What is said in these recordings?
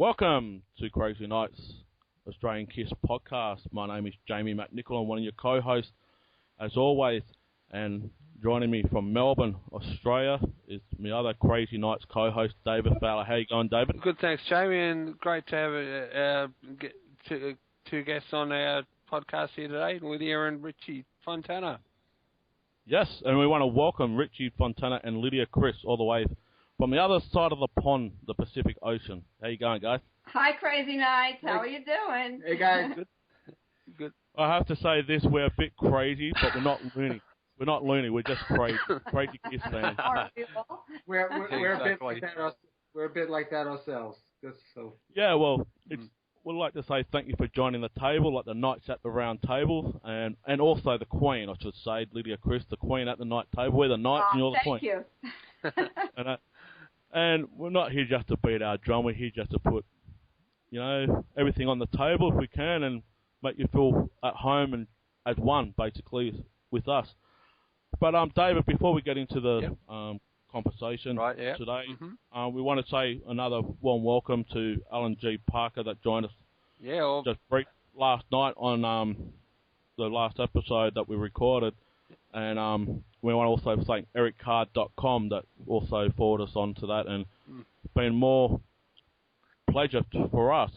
Welcome to Crazy Nights Australian Kiss podcast. My name is Jamie McNichol. I'm one of your co-hosts, as always, and joining me from Melbourne, Australia, is my other Crazy Nights co-host, David Fowler. How you going, David? Good, thanks, Jamie, and great to have two guests on our podcast here today, Lydia and Richie Fontana. Yes, and we want to welcome Richie Fontana and Lydia Chris all the way from the other side of the pond, the Pacific Ocean. How you going, guys? Hi, Crazy Nights. How are you doing? Hey, guys. Good. I have to say this, we're a bit crazy, but we're not loony. We're not loony, we're just crazy. Crazy Kiss fans. We're Exactly. a bit like that ourselves. Yeah, well, we'd like to say thank you for joining the table, like the Knights at the round table, and also the Queen, I should say, Lydia Chris, the Queen at the night table. We're the Knights and you're the Queen. Thank you. And we're not here just to beat our drum, we're here just to put, everything on the table if we can and make you feel at home and as one, basically, with us. But, David, before we get into the conversation today, we want to say another warm welcome to Alan G. Parker that joined us just last night on the last episode that we recorded. And we want to also thank ericcard.com that also forwarded us on to that, and it's been more pleasure for us.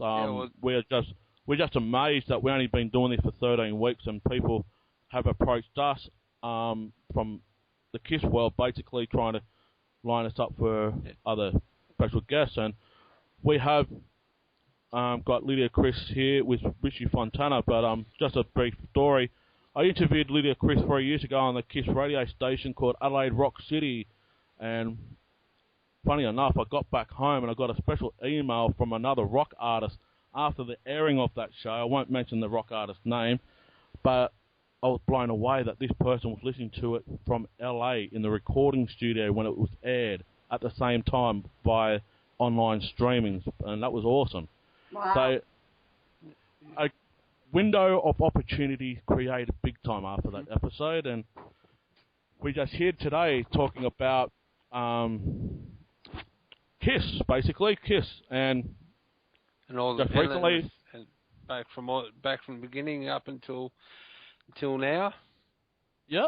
We're just amazed that we've only been doing this for 13 weeks, and people have approached us from the KISS world, basically trying to line us up for other special guests. And we have got Lydia Chris here with Richie Fontana, but just a brief story. I interviewed Lydia Chris 3 years ago on the KISS radio station called Adelaide Rock City, and funny enough, I got back home and I got a special email from another rock artist after the airing of that show. I won't mention the rock artist's name, but I was blown away that this person was listening to it from LA in the recording studio when it was aired at the same time via online streaming, and that was awesome. Wow. So, window of opportunity created big time after that episode, and we're just here today talking about KISS, basically KISS, and all the just recently, and back from the beginning up until now. Yeah,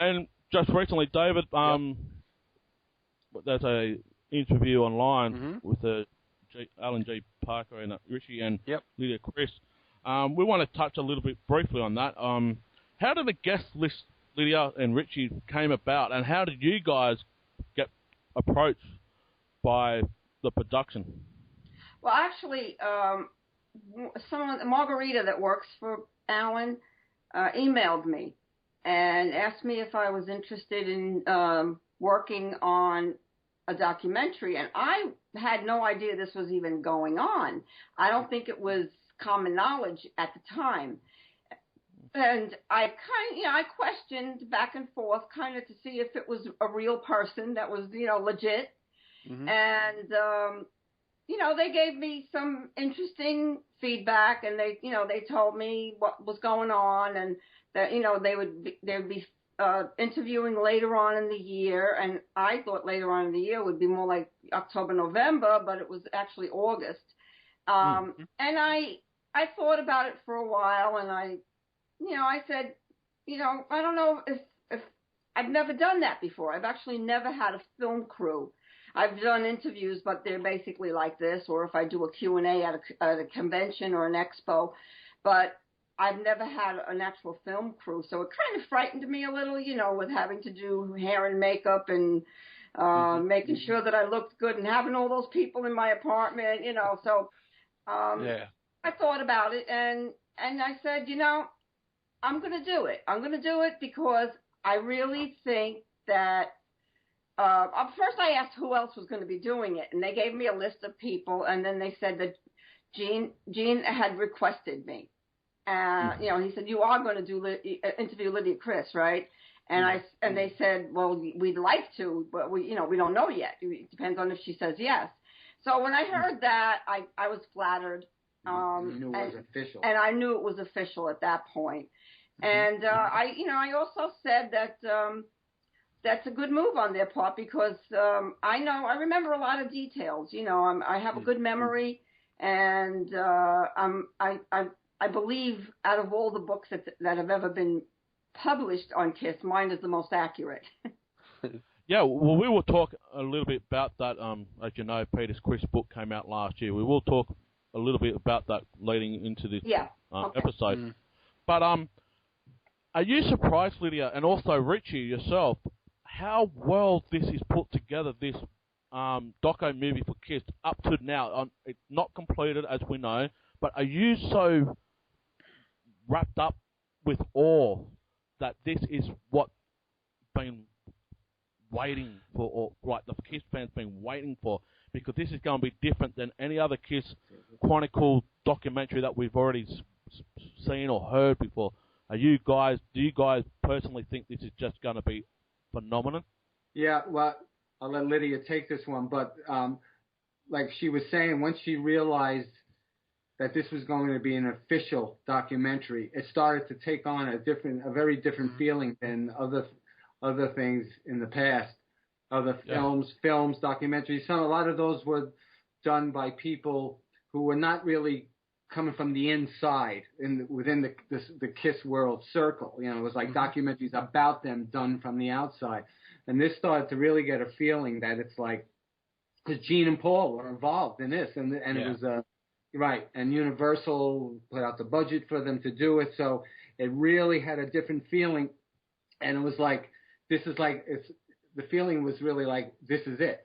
and just recently, David, there's a interview online with Alan G. Parker and Richie and Lydia Chris. We want to touch a little bit briefly on that. How did the guest list, Lydia and Richie, came about, and how did you guys get approached by the production? Well, actually, Margarita that works for Alan emailed me and asked me if I was interested in working on a documentary, and I had no idea this was even going on. I don't think it was common knowledge at the time, and I questioned back and forth kind of to see if it was a real person that was legit, and they gave me some interesting feedback, and they told me what was going on, and that they would be interviewing later on in the year, and I thought later on in the year would be more like October, November, but it was actually August. And I thought about it for a while, and I said, I don't know if I've never done that before. I've actually never had a film crew. I've done interviews, but they're basically like this, or if I do a Q&A at a convention or an expo, but I've never had an actual film crew. So it kind of frightened me a little, with having to do hair and makeup and making sure that I looked good and having all those people in my apartment, so I thought about it, and I said, I'm going to do it. I'm going to do it because I really think that first I asked who else was going to be doing it, and they gave me a list of people, and then they said that Gene had requested me. He said, you are going to interview Lydia Chris, right? And they said, well, we'd like to, but we don't know yet. It depends on if she says yes. So when I heard that, I was flattered. You knew it was official. And I knew it was official at that point. And I also said that that's a good move on their part because I remember a lot of details. I have a good memory, and I believe out of all the books that have ever been published on Kiss, mine is the most accurate. Yeah, well, we will talk a little bit about that. As you know, Peter's Chris book came out last year. We will talk a little bit about that leading into this episode. Mm. But are you surprised, Lydia, and also Richie yourself, how well this is put together, this doco movie for Kiss up to now? It's not completed, as we know, but are you so wrapped up with awe that this is what been waiting for, or like the Kiss fans been waiting for, because this is going to be different than any other Kiss Chronicle documentary that we've already seen or heard before? Do you guys personally think this is just going to be phenomenal? Yeah, well, I'll let Lydia take this one, but like she was saying, once she realized that this was going to be an official documentary, it started to take on a very different feeling than other things in the past, other films, documentaries. A lot of those were done by people who were not really coming from the inside within the Kiss world circle. You know, it was like documentaries about them done from the outside. And this started to really get a feeling that it's like, because Gene and Paul were involved in this, and it was right, and Universal put out the budget for them to do it, so it really had a different feeling, and it was like, the feeling was really like, this is it.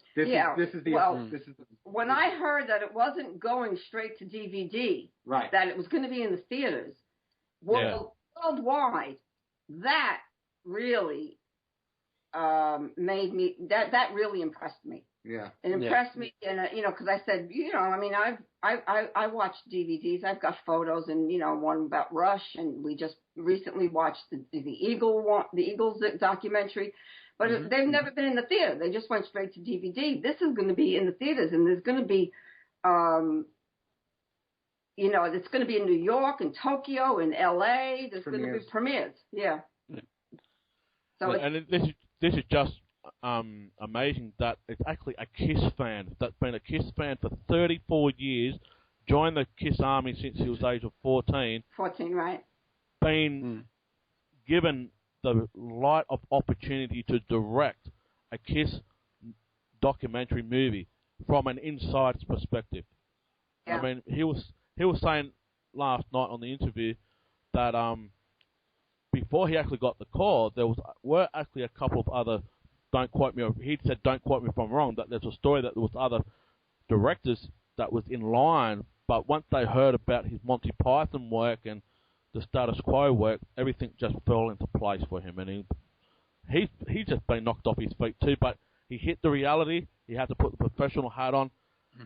When I heard that it wasn't going straight to DVD, right, that it was going to be in the theaters worldwide, that really made me, that really impressed me. Yeah, it impressed me, and because I said, I mean, I watched DVDs. I've got photos, and one about Rush, and we just recently watched the Eagles documentary. But they've never been in the theater. They just went straight to DVD. This is going to be in the theaters, and there's going to be, it's going to be in New York, and Tokyo, and LA. There's going to be premieres. Yeah. So this is just amazing that it's actually a Kiss fan that's been a Kiss fan for 34 years, joined the Kiss Army since he was the age of 14. 14, right. Been given the light of opportunity to direct a Kiss documentary movie from an insider's perspective. Yeah. I mean, he was saying last night on the interview that before he actually got the call, were actually a couple of other, don't quote me, he said, don't quote me if I'm wrong, that there's a story that there was other directors that was in line, but once they heard about his Monty Python work and the status quo work, everything just fell into place for him, and he's just been knocked off his feet too. But he hit the reality. He had to put the professional hat on,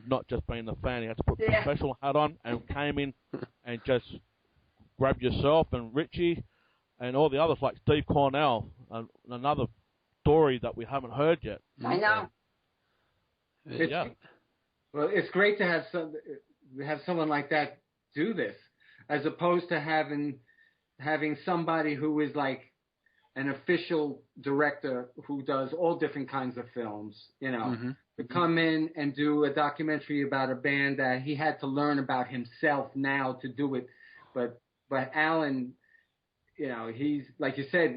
not just being the fan. He had to put the professional hat on, and came in and just grabbed yourself and Richie and all the others like Steve Cornell, another story that we haven't heard yet. I know. Well, it's great to have someone like that do this, as opposed to having somebody who is like an official director who does all different kinds of films, to come in and do a documentary about a band that he had to learn about himself now to do it. But Alan, he's, like you said,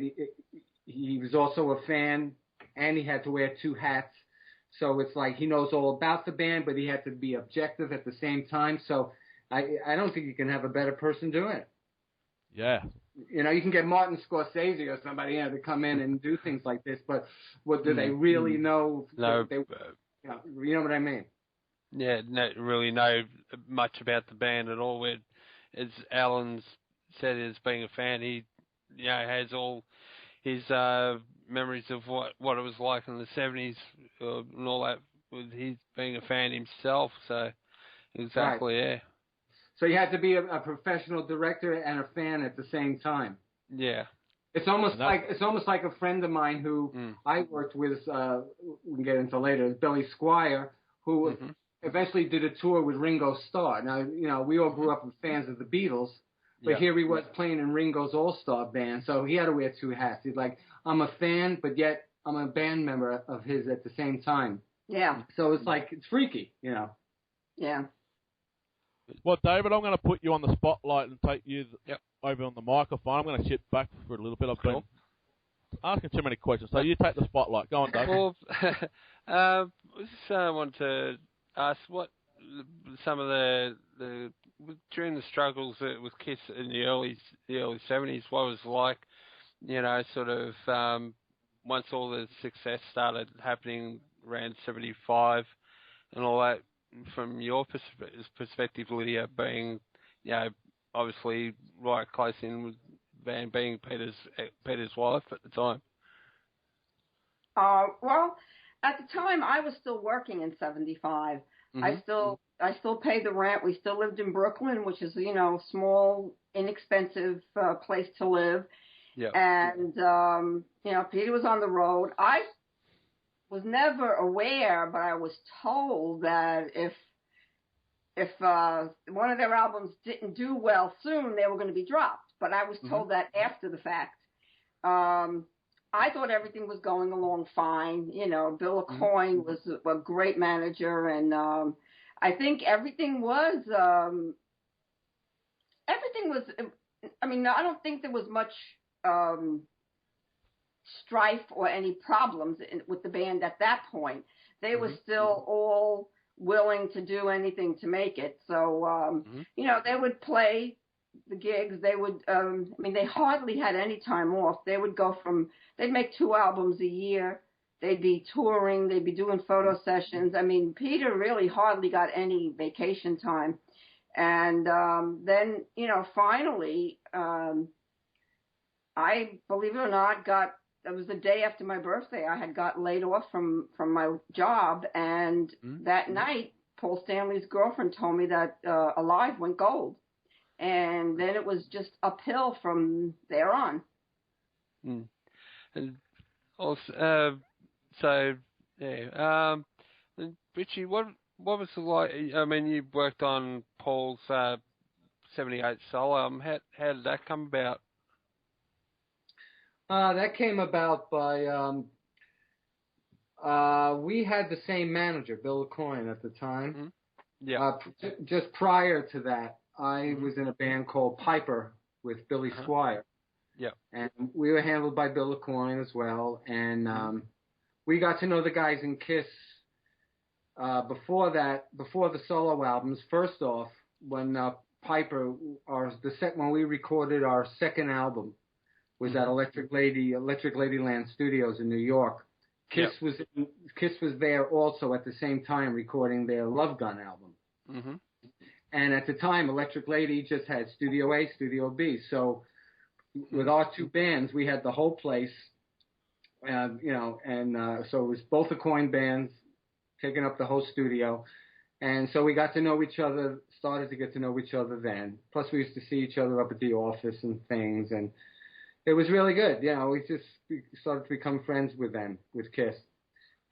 he was also a fan, and he had to wear two hats. So it's like he knows all about the band, but he had to be objective at the same time. So I don't think you can have a better person doing it. Yeah. You can get Martin Scorsese or somebody to come in and do things like this, but what do they really know? No. You know what I mean? Yeah, not really know much about the band at all. As Alan said, as being a fan, he has all his memories of what it was like in the 70s and all that, with his being a fan himself. So exactly, right. Yeah. So you have to be a professional director and a fan at the same time. Yeah. It's almost like a friend of mine who I worked with. We can get into later. Billy Squire, who eventually did a tour with Ringo Starr. Now, we all grew up with fans of the Beatles, but here he was playing in Ringo's All-Star band, so he had to wear two hats. He's like, I'm a fan, but yet I'm a band member of his at the same time. Yeah. So it's like, it's freaky, Yeah. Well, David, I'm going to put you on the spotlight and take you Yep. over on the microphone. I'm going to sit back for a little bit. I've been Cool. asking too many questions, so you take the spotlight. Go on, Dave. Well, I just wanted to ask what some of the during the struggles with Kiss in the early 70s, what it was like, sort of once all the success started happening around 75 and all that, from your perspective, Lydia, being, obviously right close in with Van being Peter's wife at the time. Well, at the time I was still working in 75. Mm-hmm. I still paid the rent. We still lived in Brooklyn, which is, small, inexpensive place to live. Yeah. And, Peter was on the road. I was never aware, but I was told that if one of their albums didn't do well soon, they were going to be dropped. But I was told that after the fact. I thought everything was going along fine. Bill Aucoin was a great manager, and I think everything was. I mean, I don't think there was much strife or any problems with the band at that point. They were still all willing to do anything to make it. So, they would play the gigs. They would, they hardly had any time off. They'd make 2 albums a year. They'd be touring. They'd be doing photo sessions. I mean, Peter really hardly got any vacation time. And then, finally, I, believe it or not, it was the day after my birthday. I had got laid off from my job. And that night, Paul Stanley's girlfriend told me that Alive went gold. And then it was just uphill from there on. And also, Richie, what was it like? I mean, you worked on Paul's 78 solo album. How did that come about? That came about by we had the same manager, Bill Aucoin, at the time. Yeah. Just prior to that, I was in a band called Piper with Billy Squire. Yeah. And we were handled by Bill Aucoin as well. And we got to know the guys in Kiss before the solo albums. First off, when Piper, when we recorded our second album, was at Electric Ladyland Studios in New York. Kiss was there also at the same time recording their Love Gun album. And at the time, Electric Lady just had Studio A, Studio B. So with our 2 bands, we had the whole place, so it was both Aucoin bands taking up the whole studio. And so we got to know each other, started to get to know each other then. Plus we used to see each other up at the office and things, and it was really good. We started to become friends with them, with Kiss.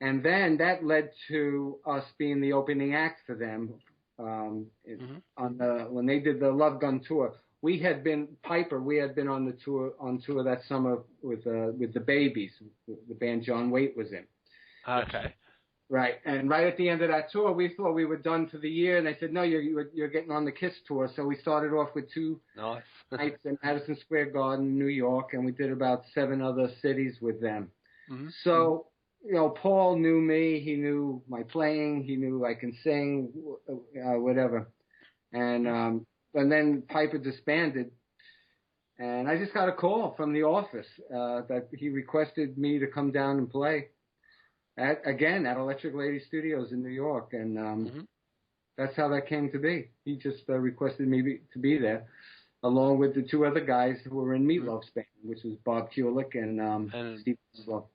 And then that led to us being the opening act for them when they did the Love Gun tour. We had been on the tour that summer with the Babies, the band John Waite was in. Okay. Right, and right at the end of that tour, we thought we were done for the year, and they said, no, you're getting on the Kiss tour. So we started off with 2 nights in Madison Square Garden, New York, and we did about 7 other cities with them. So, Paul knew me, he knew my playing, he knew I can sing, whatever. And then Piper disbanded, and I just got a call from the office that he requested me to come down and play. At Electric Lady Studios in New York, and that's how that came to be. He just requested me to be there, along with the 2 other guys who were in Meatloaf's band, which was Bob Kulick and Steve Slow.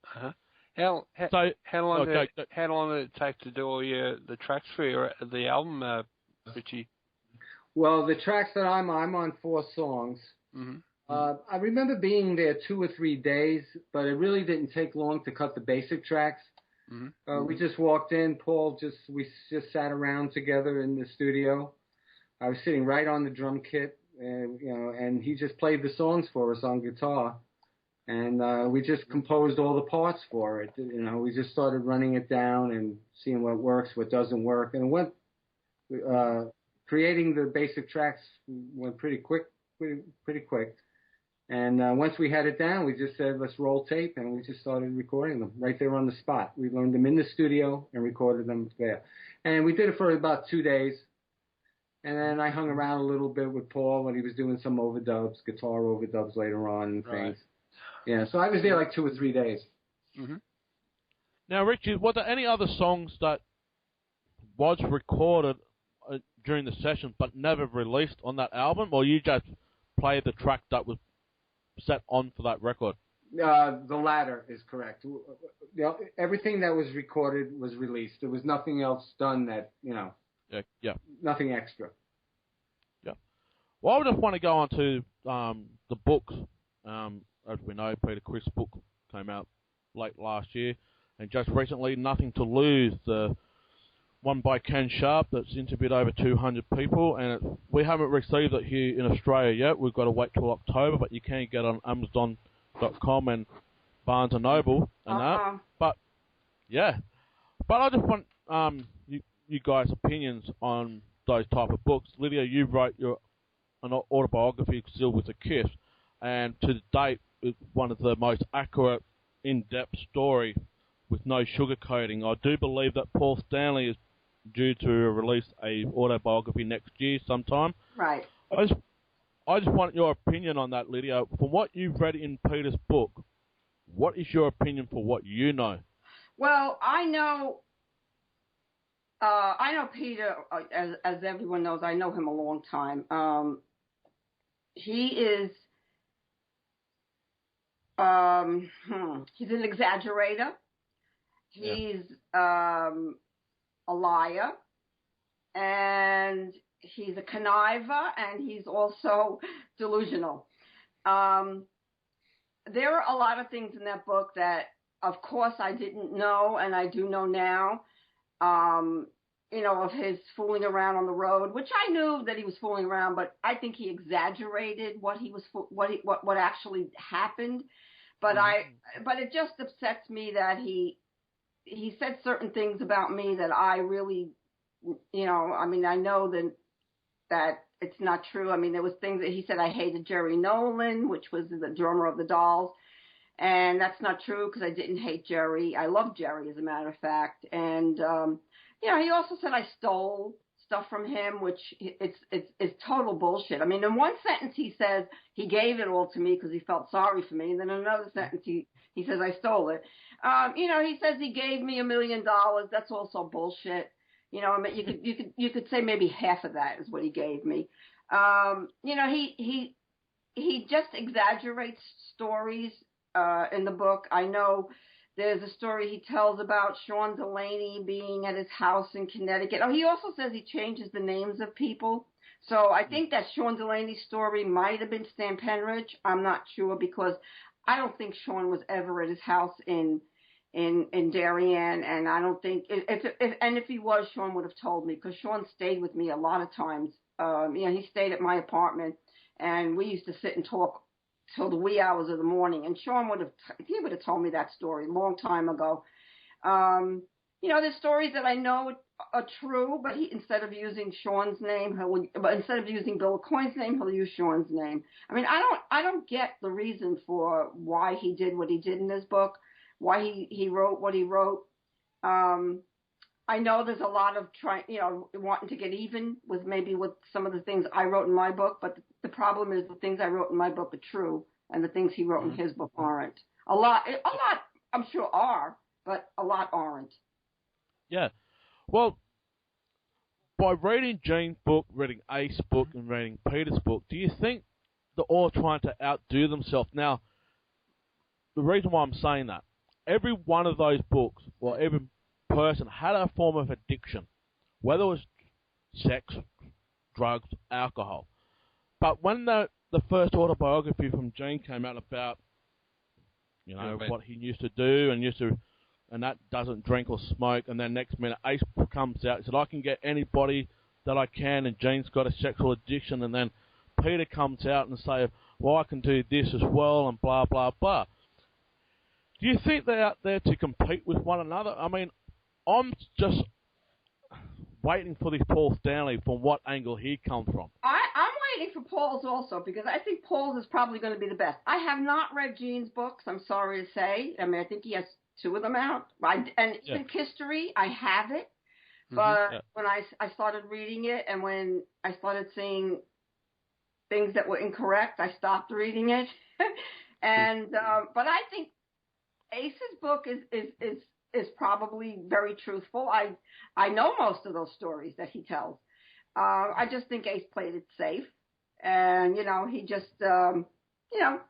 How long did it take to do all the tracks for the album, Richie? Well, the tracks that I'm on 4 songs. I remember being there 2 or 3 days, but it really didn't take long to cut the basic tracks. We just walked in. We just sat around together in the studio. I was sitting right on the drum kit, and he just played the songs for us on guitar. And we just composed all the parts for it. We just started running it down and seeing what works, what doesn't work. And it went creating the basic tracks went pretty quick. And once we had it down, we just said, let's roll tape, and we just started recording them right there on the spot. We learned them in the studio and recorded them there. And we did it for about 2 days. And then I hung around a little bit with Paul when he was doing some overdubs, guitar overdubs later on and things. Right. Yeah, so I was there like 2 or 3 days. Mm-hmm. Now, Richie, were there any other songs that was recorded during the session but never released on that album, or you just played the track that was set on for that record? The latter is correct. Everything that was recorded was released. There was nothing else done that, Yeah. nothing extra. Yeah. Well, I just want to go on to the books. As we know, Peter Criss' book came out late last year, and just recently, Nothing to Lose, the one by Ken Sharp that's interviewed over 200 people, and we haven't received it here in Australia yet. We've got to wait till October, but you can get it on Amazon.com and Barnes & Noble and that. But, yeah. But I just want you guys' opinions on those type of books. Lydia, you wrote an autobiography, Still with a Kiss, and to date, it's one of the most accurate, in-depth story with no sugarcoating. I do believe that Paul Stanley is due to release a autobiography next year sometime. Right. I just want your opinion on that, Lydia. From what you've read in Peter's book, what is your opinion for what you know? Well, I know Peter, as everyone knows. I know him a long time. He is, he's an exaggerator. He's a liar, and he's a conniver, and he's also delusional. There are a lot of things in that book that, of course, I didn't know, and I do know now. Of his fooling around on the road, which I knew that he was fooling around, but I think he exaggerated what actually happened. But but it just upsets me that he said certain things about me that I really, I know that it's not true. I mean, there was things that he said I hated Jerry Nolan, which was the drummer of the Dolls. And that's not true because I didn't hate Jerry. I love Jerry, as a matter of fact. And, he also said I stole stuff from him, which it's total bullshit. I mean, in one sentence he says he gave it all to me because he felt sorry for me. And then in another sentence he says I stole it. He says he gave me $1 million. That's also bullshit. You could say maybe half of that is what he gave me. He just exaggerates stories in the book. I know there's a story he tells about Sean Delaney being at his house in Connecticut. Oh, he also says he changes the names of people. So I think that Sean Delaney story might have been Stan Penridge. I'm not sure because I don't think Sean was ever at his house in Darien, and I don't think if he was, Sean would have told me because Sean stayed with me a lot of times. He stayed at my apartment, and we used to sit and talk till the wee hours of the morning. And Sean would have told me that story a long time ago. There's stories that I know are true, but instead of using Sean's name, instead of using Bill Aucoin's name, he'll use Sean's name. I mean, I don't get the reason for why he did what he did in this book, why he wrote what he wrote. I know there's a lot of wanting to get even with some of the things I wrote in my book, but the problem is the things I wrote in my book are true, and the things he wrote in his book aren't. A lot, I'm sure are, but a lot aren't. Yeah. Well, by reading Gene's book, reading Ace's book, and reading Peter's book, do you think they're all trying to outdo themselves? Now, the reason why I'm saying that, every one of those books, or every person had a form of addiction, whether it was sex, drugs, alcohol. But when the first autobiography from Gene came out about, what he used to do and that doesn't drink or smoke, and then next minute Ace comes out and said, I can get anybody that I can, and Gene's got a sexual addiction, and then Peter comes out and say, well, I can do this as well, and blah, blah, blah. Do you think they're out there to compete with one another? I mean, I'm just waiting for this Paul Stanley from what angle he comes from. I'm waiting for Paul's also because I think Paul's is probably going to be the best. I have not read Gene's books, I'm sorry to say. I mean, I think he has 2 of them out. And even History, I have it. But when I started reading it and when I started seeing things that were incorrect, I stopped reading it. And but I think Ace's book is probably very truthful. I know most of those stories that he tells. I just think Ace played it safe, and he just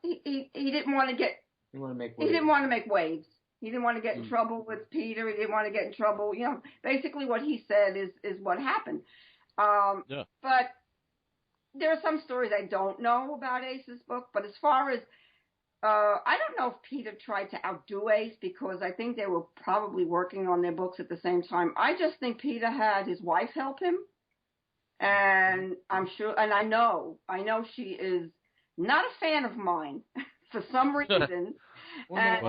he didn't want to get You want to make he didn't want to make waves. He didn't want to get in trouble with Peter. He didn't want to get in trouble. Basically what he said is what happened. But there are some stories I don't know about Ace's book. But as far as I don't know if Peter tried to outdo Ace because I think they were probably working on their books at the same time. I just think Peter had his wife help him. And I'm sure, and I know she is not a fan of mine for some reason. And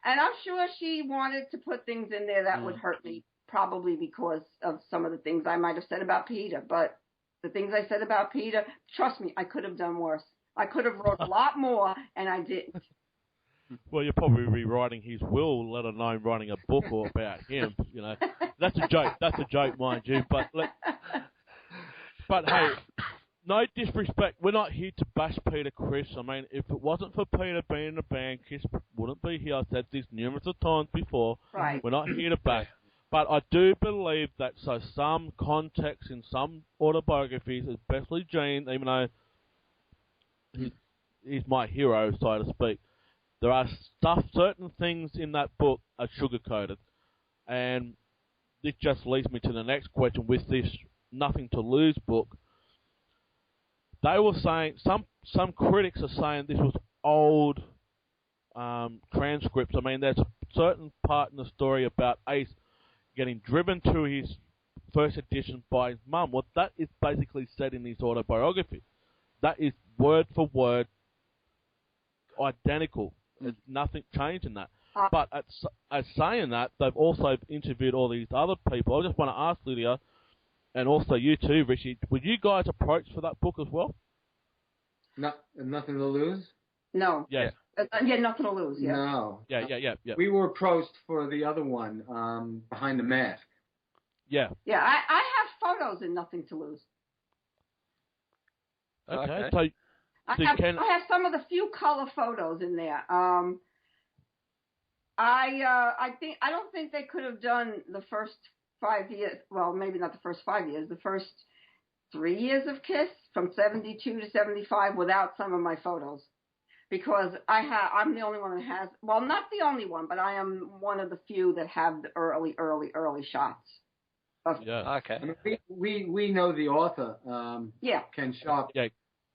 I'm sure she wanted to put things in there that would hurt me, probably because of some of the things I might have said about Peter. But the things I said about Peter, trust me, I could have done worse. I could have wrote a lot more, and I didn't. Well, you're probably rewriting his will, let alone writing a book all about him. That's a joke. That's a joke, mind you. But hey, no disrespect. We're not here to bash Peter Criss. I mean, if it wasn't for Peter being in the band, Criss wouldn't be here. I've said this numerous of times before. Right. We're not here to bash. But I do believe that some context in some autobiographies, especially Gene, even though he's my hero, so to speak, there are certain things in that book are sugar-coated. And this just leads me to the next question with this Nothing to Lose book. They were saying, some critics are saying this was old transcripts. I mean, there's a certain part in the story about Ace getting driven to his first edition by his mum. Well, that is basically said in his autobiography. That is word for word identical. There's nothing changed in that. But as saying that, they've also interviewed all these other people. I just want to ask Lydia, and also you too, Richie, were you guys approached for that book as well? No, Nothing to Lose? No. Yeah. Nothing to Lose, yeah. No. Yeah. We were approached for the other one, Behind the Mask. Yeah. Yeah, I have photos in Nothing to Lose. Okay. So I have some of the few color photos in there. I don't think they could have done the first 5 years. Well, maybe not the first 5 years. The first 3 years of Kiss, from 72 to 75, without some of my photos, because I'm the only one that has. Well, not the only one, but I am one of the few that have the early shots. Okay. I mean, we know the author, Ken Sharp. Yeah.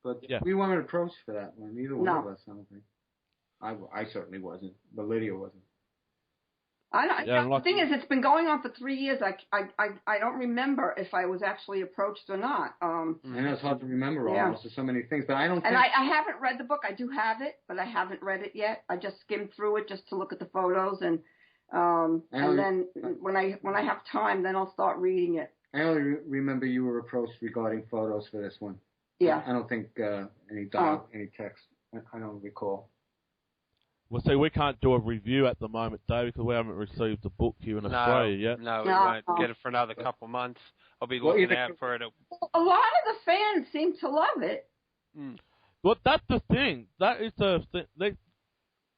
But we weren't approached for that one. Neither one of us, I don't think. I certainly wasn't, but Lydia wasn't. The thing is, it's been going on for 3 years. I don't remember if I was actually approached or not. I know it's hard to remember almost. There's so many things, but I don't. And I haven't read the book. I do have it, but I haven't read it yet. I just skimmed through it just to look at the photos, and then when I have time, then I'll start reading it. I only remember you were approached regarding photos for this one. Yeah. I don't think any text. I don't recall. Well, see, we can't do a review at the moment, Dave, because we haven't received the book here in Australia yet. No, we won't get it for another couple months. I'll be looking out for it. A lot of the fans seem to love it. Well, that's the thing. That is the thing.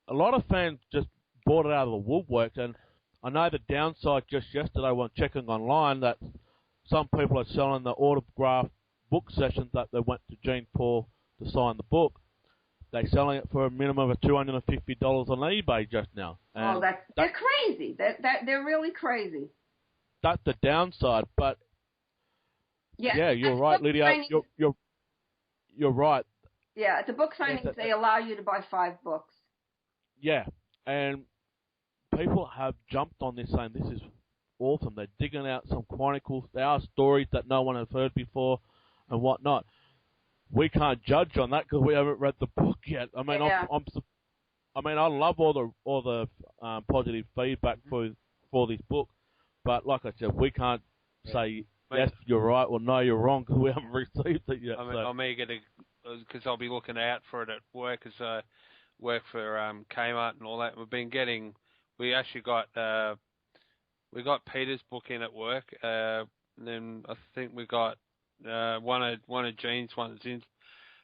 A lot of fans just bought it out of the woodwork, and I know the downside just yesterday when checking online that some people are selling the autograph book sessions that they went to Gene Paul to sign the book. They're selling it for a minimum of $250 on eBay just now. And they're crazy. They're really crazy. That's the downside, but you're right, Lydia. You're right. Yeah, at the book signings, they allow you to buy 5 books. Yeah, and people have jumped on this saying this is awesome. They're digging out some chronicles. There are stories that no one has heard before and whatnot. We can't judge on that because we haven't read the book yet. I mean, I love all the positive feedback for for this book. But like I said, we can't say yes, you're right, or no, you're wrong, because we haven't received it yet. I'm eager to, because I'll be looking out for it at work, as I work for Kmart and all that. We actually got Peter's book in at work. And then I think we got one of Jean's ones in.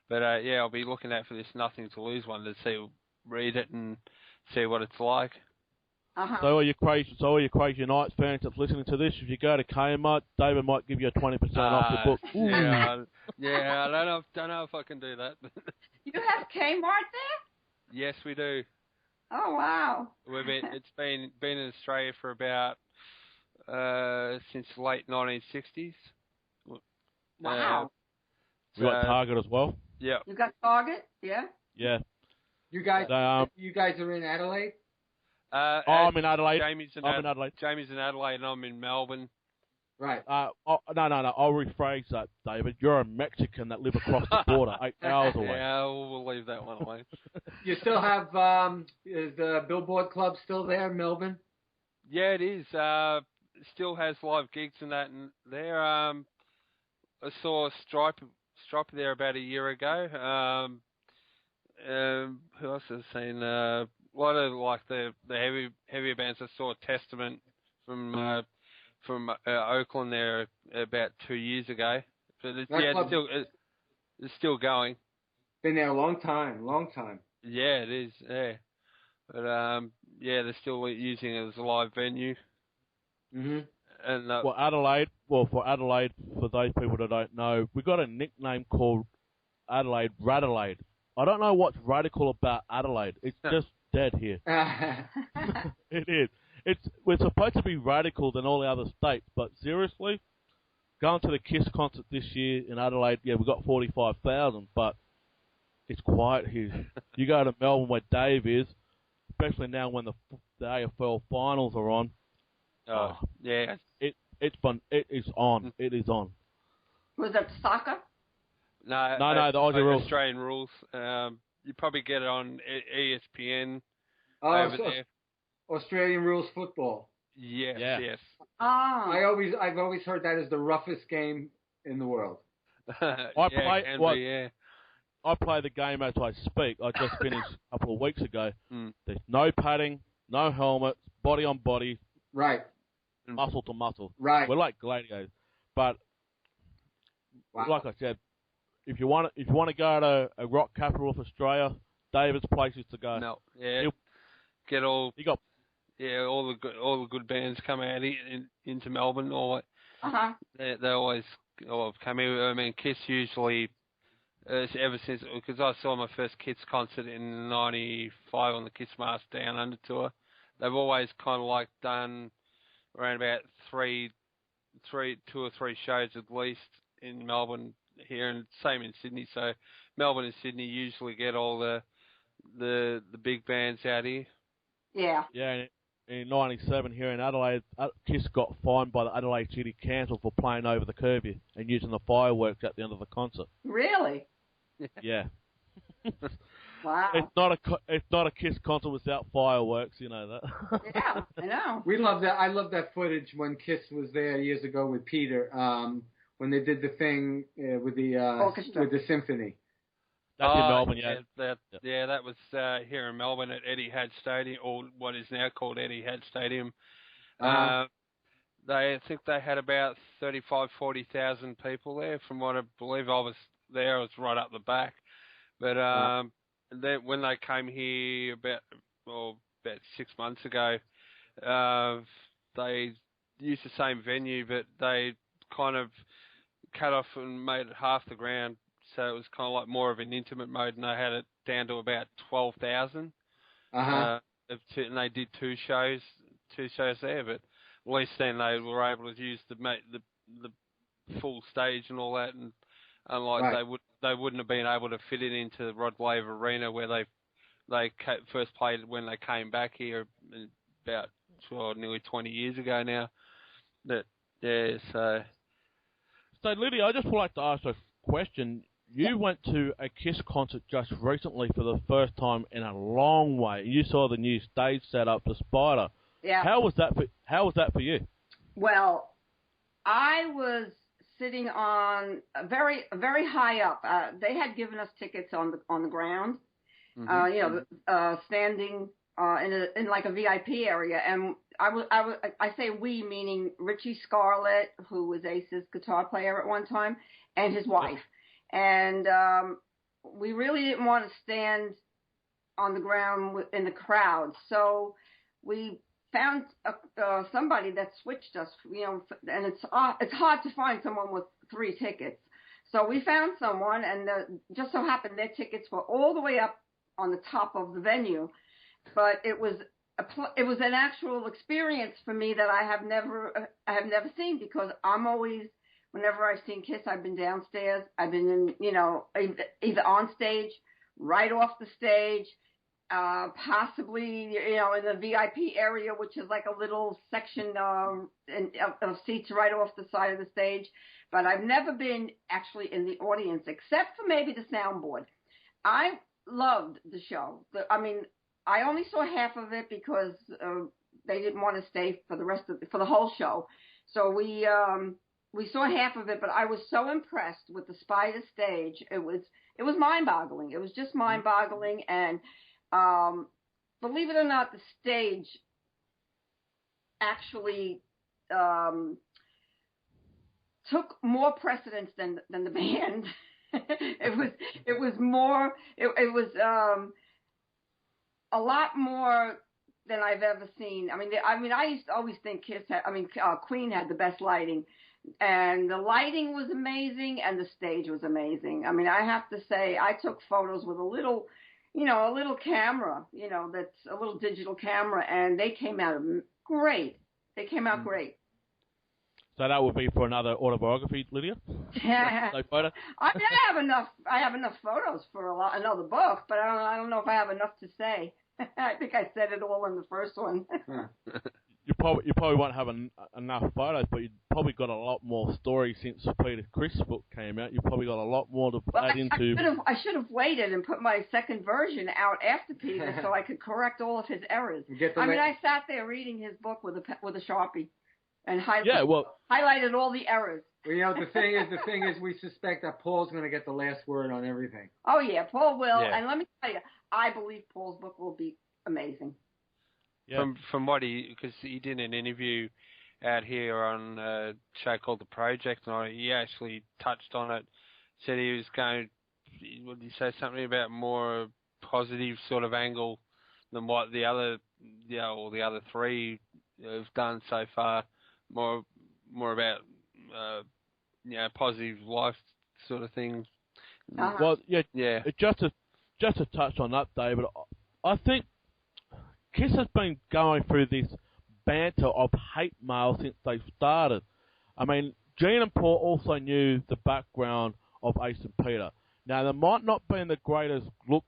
But yeah, I'll be looking out for this Nothing to Lose one to read it and see what it's like. Uh-huh. So all you Crazy Knights fans that's listening to this, if you go to Kmart, David might give you a 20% off your book. Yeah, I don't know if I can do that. You have Kmart there? Yes, we do. Oh wow! It's been in Australia for about since late 1960s. Wow. We got Target as well. Yeah. You got Target? Yeah. Yeah. You guys are in Adelaide? I'm in Adelaide. I'm in Adelaide. Jamie's in Adelaide, and I'm in Melbourne. Right. No. I'll rephrase that, David. You're a Mexican that live across the border, 8 hours away. Yeah, we'll leave that one alone. You still have is the Billboard Club still there in Melbourne? Yeah, it is. Still has live gigs and that. And there, I saw Stripe there about a year ago. Who else has seen? A lot of like the heavier bands. I saw Testament from Oakland there about 2 years ago. But it's still going. Been there a long time. Yeah, it is. Yeah, but they're still using it as a live venue. Mhm. And for Adelaide, for those people that don't know, we got a nickname called Adelaide Radelaide. I don't know what's radical about Adelaide. It's just dead here. It is. We're supposed to be radical than all the other states, but seriously, going to the KISS concert this year in Adelaide, yeah, we got 45,000, but it's quiet here. You go to Melbourne where Dave is, especially now when the AFL finals are on. Yeah. It's fun. It is on. It is on. Was that soccer? No, the Aussie rules. Australian rules. You probably get it on ESPN over there. Australian rules football. Yes, yeah. Yes. I've always heard that is the roughest game in the world. I play the game as I speak. I just finished a couple of weeks ago. There's no padding, no helmets, body on body. Right. Muscle to muscle. Right. We're like gladiators. But like I said, if you want to go to a rock capital of Australia, David's places to go. No. Yeah. Get all. You got. Yeah, all the good bands come out into Melbourne. They always come here. I mean, KISS usually. Ever since, because I saw my first KISS concert in '95 on the KISS Mask Down Under tour, they've always kind of like done around about two or three shows at least in Melbourne here, and same in Sydney. So Melbourne and Sydney usually get all the big bands out here. Yeah. Yeah. In '97 here in Adelaide, KISS got fined by the Adelaide City Council for playing over the curfew and using the fireworks at the end of the concert. Really? Yeah. Wow. It's not a KISS concert without fireworks, you know that. Yeah, I know. We love that. I love that footage when KISS was there years ago with Peter, when they did the thing with the orchestra, with the symphony. That's in Melbourne, yeah. That was here in Melbourne at Etihad Stadium, or what is now called Etihad Stadium. I think they had about 40,000 people there. From what I believe, I was there. I was right up the back. But then when they came here about 6 months ago, they used the same venue, but they kind of cut off and made it half the ground. So it was kind of like more of an intimate mode, and they had it down to about 12,000. And they did two shows there, but at least then they were able to use the full stage and all that, and unlike they wouldn't have been able to fit it into Rod Laver Arena where they first played it when they came back here about nearly 20 years ago now. So Lydia, I just would like to ask a question. You went to a KISS concert just recently for the first time in a long way. You saw the new stage set up for Spider. Yeah. How was that for you? Well, I was sitting on very high up. They had given us tickets on the ground, standing in like a VIP area, and I say we, meaning Richie Scarlett, who was Ace's guitar player at one time, and his wife, and we really didn't want to stand on the ground in the crowd, so we found somebody that switched us, and it's hard to find someone with 3 tickets. So we found someone, and just so happened their tickets were all the way up on the top of the venue. But it was an actual experience for me that I have never seen, because I'm always, whenever I've seen Kiss, I've been downstairs, I've been in, either on stage, right off the stage, possibly, in the VIP area, which is like a little section of seats right off the side of the stage. But I've never been actually in the audience, except for maybe the soundboard. I loved the show. I only saw half of it because they didn't want to stay for the whole show. So we saw half of it, but I was so impressed with the Spider stage. It was mind-boggling. It was just mind-boggling, and believe it or not, the stage actually took more precedence than the band. It was a lot more than I've ever seen. I used to always think Queen had the best lighting, and the lighting was amazing, and the stage was amazing. I have to say, I took photos with a little camera, that's a little digital camera, and they came out great. Great. So that would be for another autobiography, Lydia? No photo? I have enough photos for another book, but I don't know if I have enough to say. I think I said it all in the first one. You probably won't have enough photos, but you've probably got a lot more stories since Peter Criss' book came out. You've probably got a lot more to add into. I should have waited and put my second version out after Peter, so I could correct all of his errors. I sat there reading his book with a Sharpie, and highlighted all the errors. Well, the thing is, we suspect that Paul's going to get the last word on everything. Oh yeah, Paul will, yeah. And let me tell you, I believe Paul's book will be amazing. Yeah. From what because he did an interview out here on a show called The Project, and he actually touched on it. Said he was going. Would he say something about more positive sort of angle than what the other, or the other 3 have done so far? More about positive life sort of things. Uh-huh. Well, yeah. Just to touch on that, David, I think Kiss has been going through this banter of hate mail since they started. Gene and Paul also knew the background of Ace and Peter. Now, they might not be the greatest look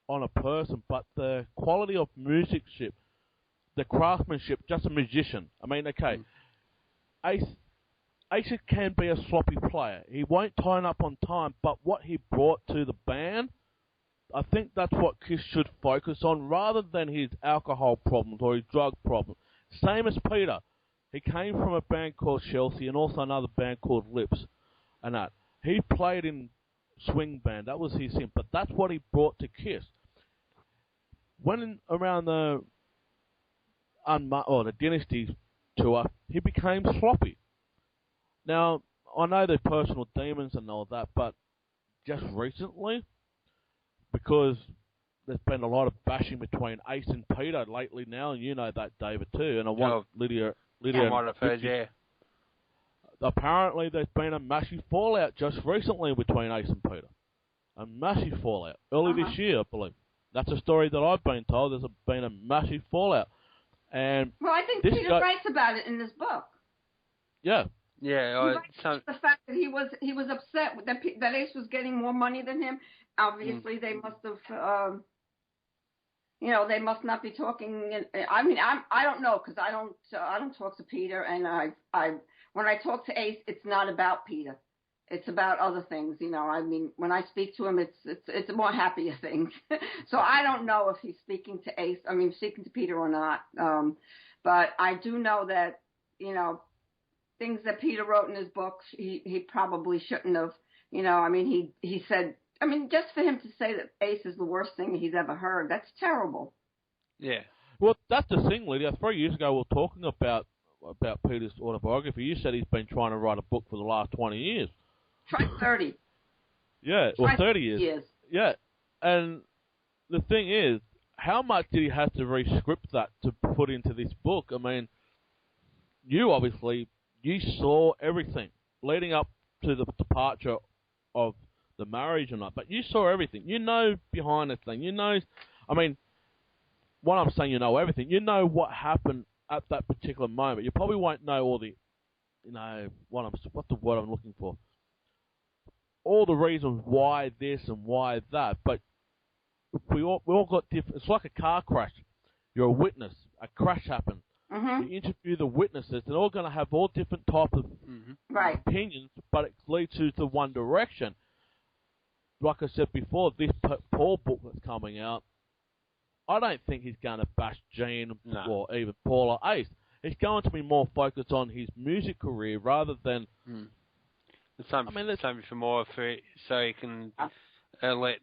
on a person, but the quality of musicship, the craftsmanship, just a musician. Ace can be a sloppy player. He won't turn up on time, but what he brought to the band, I think that's what Kiss should focus on, rather than his alcohol problems or his drug problems. Same as Peter. He came from a band called Chelsea and also another band called Lips. And that. He played in swing band. That was his thing. But that's what he brought to Kiss. When around the Dynasty tour, he became sloppy. Now, I know they're personal demons and all that, but just recently, because there's been a lot of bashing between Ace and Peter lately now, and you know that, David, too. And I want Lydia. I might have heard, yeah. Apparently, there's been a massive fallout just recently between Ace and Peter. A massive fallout. Early this year, I believe. That's a story that I've been told. There's been a massive fallout. And I think Peter writes about it in this book. Yeah. Yeah, the fact that he was upset that Ace was getting more money than him. Obviously, they must have, they must not be talking. I don't know, because I don't talk to Peter, and when I talk to Ace, it's not about Peter. It's about other things, when I speak to him, it's more happier things. So I don't know if he's speaking to Peter or not. But I do know that, things that Peter wrote in his books, he probably shouldn't have. He said, just for him to say that Ace is the worst thing he's ever heard, that's terrible. Yeah. Well, that's the thing, Lydia. 3 years ago, we were talking about Peter's autobiography. You said he's been trying to write a book for the last 20 years. Try 30. Yeah, or 30 years. Yeah, and the thing is, how much did he have to re-script that to put into this book? I mean, you saw everything leading up to the departure of the marriage and that, but you saw everything. You know behind the thing. When I'm saying you know everything, you know what happened at that particular moment. You probably won't know all the, what's the word I'm looking for? All the reasons why this and why that, but we all got different. It's like a car crash. You're a witness. A crash happened. Mm-hmm. You interview the witnesses. They're all going to have all different types of opinions, but it leads you to one direction. Like I said before, this Paul book that's coming out, I don't think he's going to bash Gene or even Paul or Ace. He's going to be more focused on his music career rather than... Something for more so he can let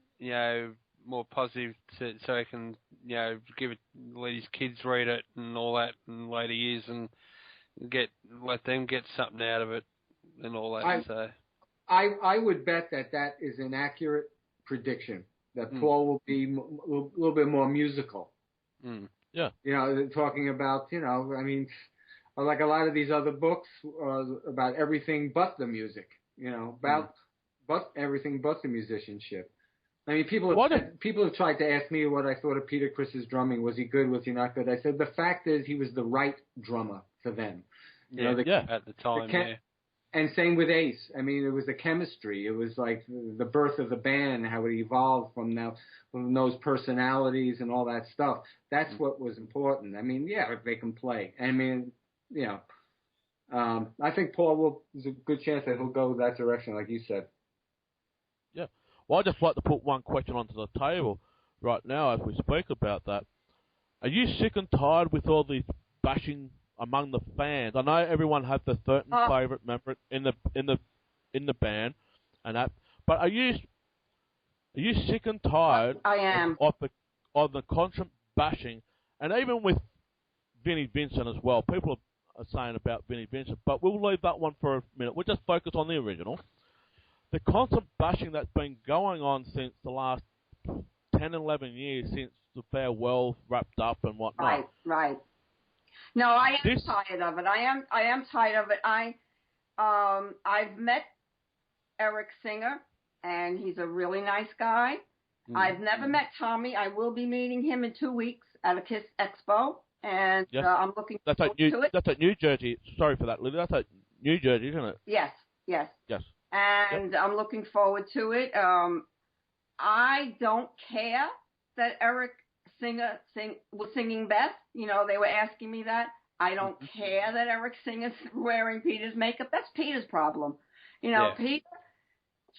more positive so he can let his kids read it and all that in later years and let them get something out of it and all that. I would bet that is an accurate prediction, that Paul will be a little bit more musical. Yeah. Talking about like a lot of these other books about everything but the music. But everything but the musicianship. People have tried to ask me what I thought of Peter Criss's drumming. Was he good? Was he not good? I said the fact is he was the right drummer for them. At the time. And same with Ace. It was the chemistry. It was like the birth of the band, how it evolved from those personalities and all that stuff. That's what was important. They can play. I think Paul there's a good chance that he'll go that direction, like you said. Yeah. Well, I'd just like to put one question onto the table right now as we speak about that. Are you sick and tired with all these bashing among the fans? I know everyone has their certain favourite member in the band and that, but are you sick and tired? I am. of the constant bashing, and even with Vinnie Vincent as well. People are saying about Vinnie Vincent, but we'll leave that one for a minute. We'll just focus on the original. The constant bashing that's been going on since the last 10, 11 years, since the farewell wrapped up and whatnot. Right. No, I am tired of it. I am tired of it. I've met Eric Singer, and he's a really nice guy. I've never met Tommy. I will be meeting him in 2 weeks at a KISS Expo. And I'm looking forward to it. That's at New Jersey. Sorry for that, Lydia. That's at New Jersey, isn't it? Yes. And I'm looking forward to it. I don't care that Eric Singer was singing best. They were asking me that. I don't care that Eric Singer's wearing Peter's makeup. That's Peter's problem. Peter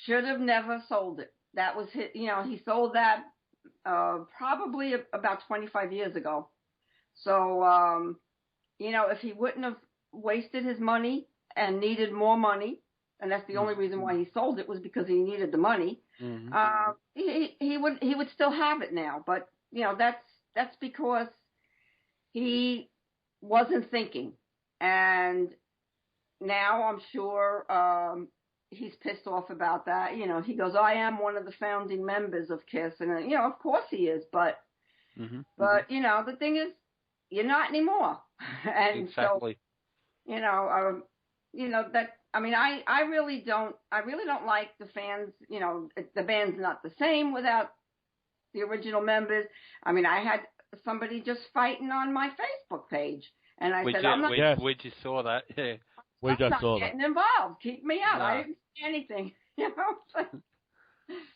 should have never sold it. That was his. He sold that probably about 25 years ago. So, if he wouldn't have wasted his money and needed more money, and that's the only reason why he sold it was because he needed the money, he would still have it now. But, that's because he wasn't thinking. And now I'm sure he's pissed off about that. He goes, I am one of the founding members of KISS. And, of course he is. But, the thing is, you're not anymore. And exactly. So, that, I really don't like the fans, the band's not the same without the original members. I had somebody just fighting on my Facebook page, and I said, I'm not. We just saw that, yeah. We just saw that. Getting involved. Keep me out. No. I didn't see anything,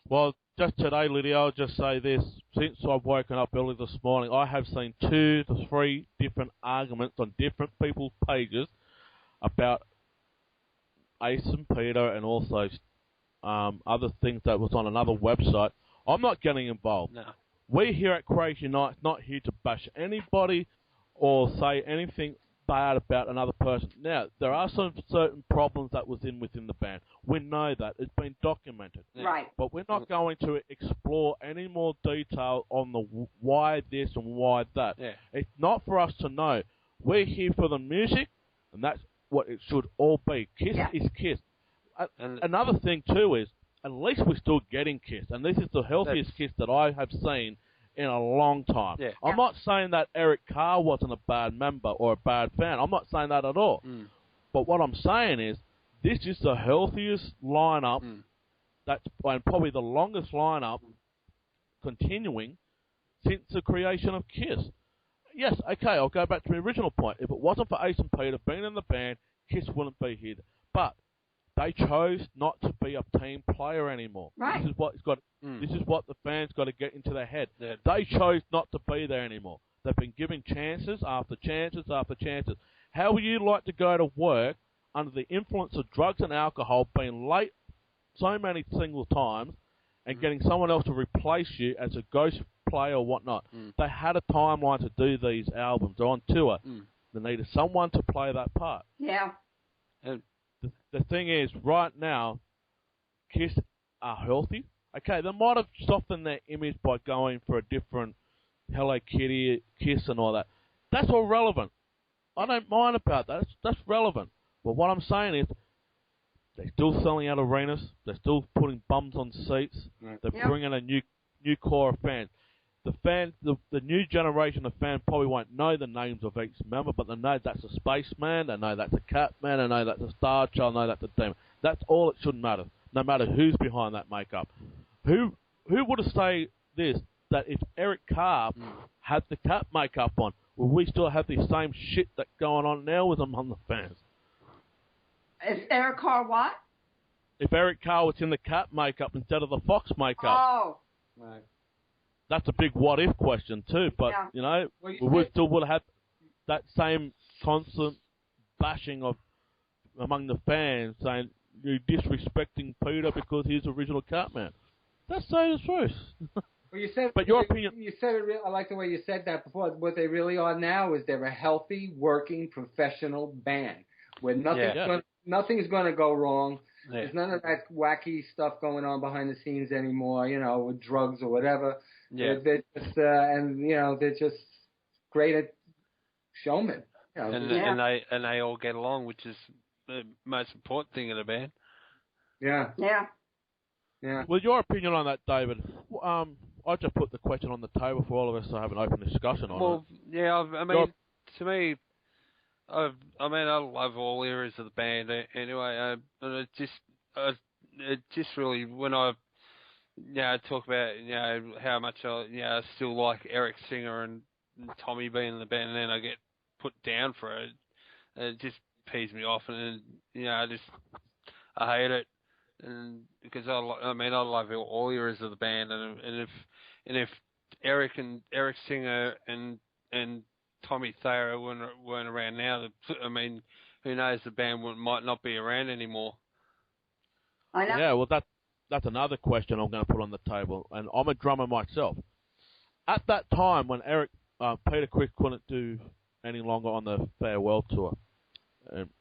Well, just today, Lydia, I'll just say this. Since I've woken up early this morning, I have seen 2 to 3 different arguments on different people's pages about Ace and Peter and also other things that was on another website. I'm not getting involved. No. We here at Crazy Nights not here to bash anybody or say anything bad about another person. Now, there are some certain problems that was within the band. We know that. It's been documented. Yeah. Right. But we're not going to explore any more detail on the why this and why that. Yeah. It's not for us to know. We're here for the music, and that's what it should all be. Kiss is Kiss. And Another thing, too, is at least we're still getting Kiss, and this is the healthiest Kiss that I have seen in a long time. Yeah. I'm not saying that Eric Carr wasn't a bad member or a bad fan. I'm not saying that at all. But what I'm saying is this is the healthiest lineup that's and probably the longest lineup continuing since the creation of Kiss. Yes, okay, I'll go back to the original point. If it wasn't for Ace and Peter being in the band, Kiss wouldn't be here. But they chose not to be a team player anymore. Right. This is what it's got. This is what the fans got to get into their head. Yeah. They chose not to be there anymore. They've been given chances after chances after chances. How would you like to go to work under the influence of drugs and alcohol, being late so many single times, and getting someone else to replace you as a ghost player or whatnot? They had a timeline to do these albums. They're on tour. They needed someone to play that part. Yeah. and The thing is, right now, Kiss are healthy. Okay, they might have softened their image by going for a different Hello Kitty Kiss and all that. That's all relevant. I don't mind about that. That's relevant. But what I'm saying is, they're still selling out arenas. They're still putting bums on seats. Right. They're bringing a new core of fans. The new generation of fans probably won't know the names of each member, but they know that's a spaceman, they know that's a Catman, they know that's a Star Child, they know that's a demon. That's all it should matter, no matter who's behind that makeup. Who would have said this, that if Eric Carr had the Cat makeup on, would we still have the same shit that's going on now with among the fans? Is Eric Carr what? If Eric Carr was in the Cat makeup instead of the Fox makeup. Oh. Right. That's a big what-if question, too. But, Yeah. you know, Well, we still would have that same constant bashing of among the fans saying, you're disrespecting Peter because he's the original Catman. That's saying the truth. Well, you said, But your opinion... You said it. I like the way you said that before. What they really are now is they're a healthy, working, professional band where nothing's going to go wrong. Yeah. There's none of that wacky stuff going on behind the scenes anymore. You know, with drugs or whatever. Yeah. They're just they're just great at showmen. You know, and they all get along, which is the most important thing in a band. yeah. Yeah. Well, your opinion on that, David? I just put the question on the table for all of us to have an open discussion on it. Well, yeah, I mean, to me, I love all areas of the band anyway. And it just really, when I talk about how much I still like Eric Singer and Tommy being in the band, and then I get put down for it. It just pees me off, and I hate it, and because I love all areas of the band, and if Eric Singer and Tommy Thayer weren't around now, who knows, the band might not be around anymore. I know. Yeah, well, that's another question I'm going to put on the table, and I'm a drummer myself. At that time, when Peter Criss couldn't do any longer on the farewell tour,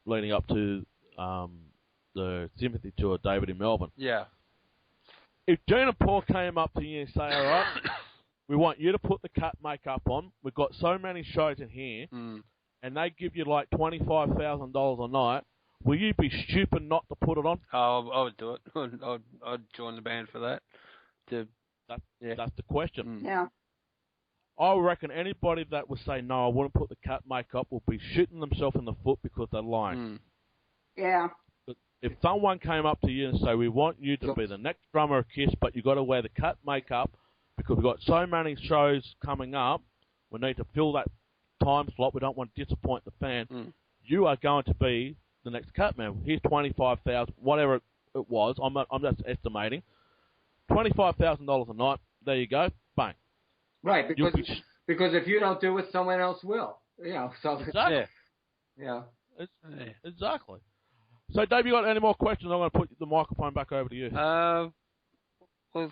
leading up to the Sympathy tour, David in Melbourne. Yeah. If Gene and Paul came up to you and say, all right, we want you to put the Cat makeup on. We've got so many shows in here, and they give you like $25,000 a night. Will you be stupid not to put it on? Oh, I would do it. I'd join the band for that. That's the question. Yeah. I reckon anybody that would say, no, I wouldn't put the Cat makeup will be shooting themselves in the foot because they're lying. Yeah. If someone came up to you and say, we want you to be the next drummer of Kiss, but you've got to wear the Cat makeup because we've got so many shows coming up, we need to fill that time slot, we don't want to disappoint the fan, you are going to be the next Catman. Here's $25,000, whatever it was, I'm just estimating, $25,000 a night, there you go, bang. Right, because if you don't do it, someone else will. You know, so Exactly. Yeah. Exactly. So, Dave, you got any more questions? I'm going to put the microphone back over to you. Well,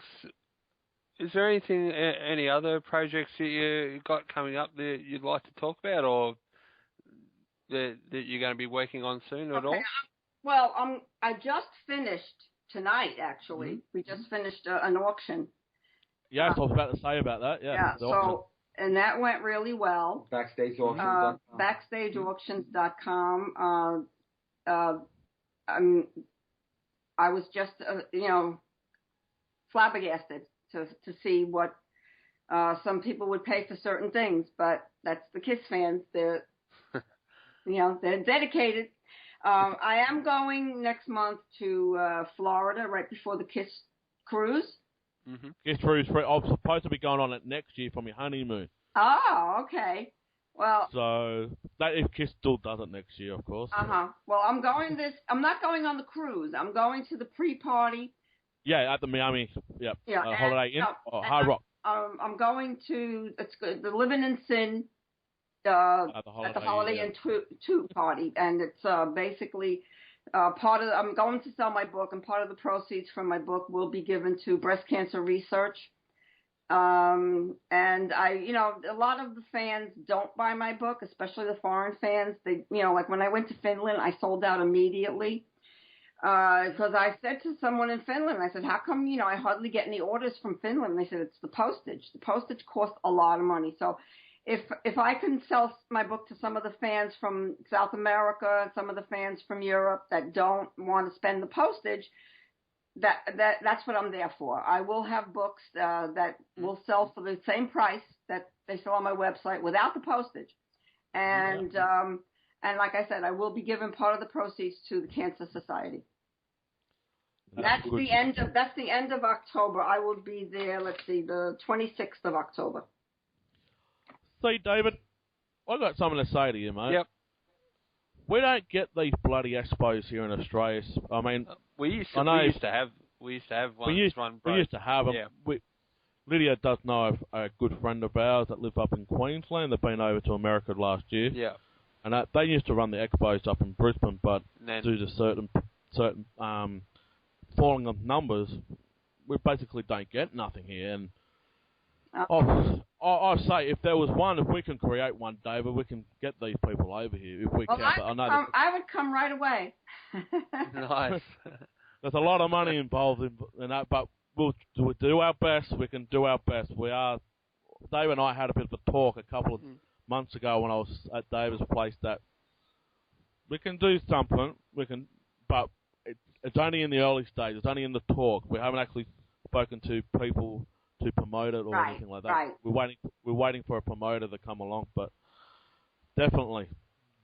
Is there anything, any other projects that you got coming up that you'd like to talk about, or that you're going to be working on soon at all? Well, I just finished tonight. Actually, we just finished an auction. Yes, I was about to say about that. Yeah. So, and that went really well. BackstageAuctions.com. BackstageAuctions.com. I was just, flabbergasted to see what some people would pay for certain things, but that's the KISS fans. They're, they're dedicated. I am going next month to Florida right before the KISS cruise. Mm-hmm. KISS cruise. I'm supposed to be going on it next year from your honeymoon. Oh, okay. Well, so that if KISS still does it next year, of course. Well, I'm not going on the cruise. I'm going to the pre-party. Yeah, at the Miami. Yep. Yeah. Holiday Inn or Hard Rock. I'm going to the Living in Sin. At the Holiday Inn 2 party, and it's basically part of. I'm going to sell my book, and part of the proceeds from my book will be given to breast cancer research. And a lot of the fans don't buy my book, especially the foreign fans. They, like when I went to Finland, I sold out immediately. Because I said to someone in Finland, I said, how come, I hardly get any orders from Finland? And they said, it's the postage. The postage costs a lot of money. So if I can sell my book to some of the fans from South America, some of the fans from Europe that don't want to spend the postage, that's what I'm there for. I will have books that will sell for the same price that they sell on my website without the postage. And like I said, I will be giving part of the proceeds to the Cancer Society. That's the end of October. I will be there. Let's see, the 26th of October. See, David, I've got something to say to you, mate. Yep. We don't get these bloody expos here in Australia. I mean, we used to have one. We used to have them. Yeah. Lydia does know of a good friend of ours that live up in Queensland. They've been over to America last year. Yeah. And they used to run the expos up in Brisbane, but due to certain falling of numbers, we basically don't get nothing here. And I say, if there was one, if we can create one, David, we can get these people over here if we can. I would come right away. Nice. There's a lot of money involved in that, but we'll do our best. We can do our best. Dave and I had a bit of a talk a couple of months ago when I was at David's place that we can do something. But it's only in the early stages. It's only in the talk. We haven't actually spoken to people to promote it or anything like that. Right. We're waiting for a promoter to come along, but definitely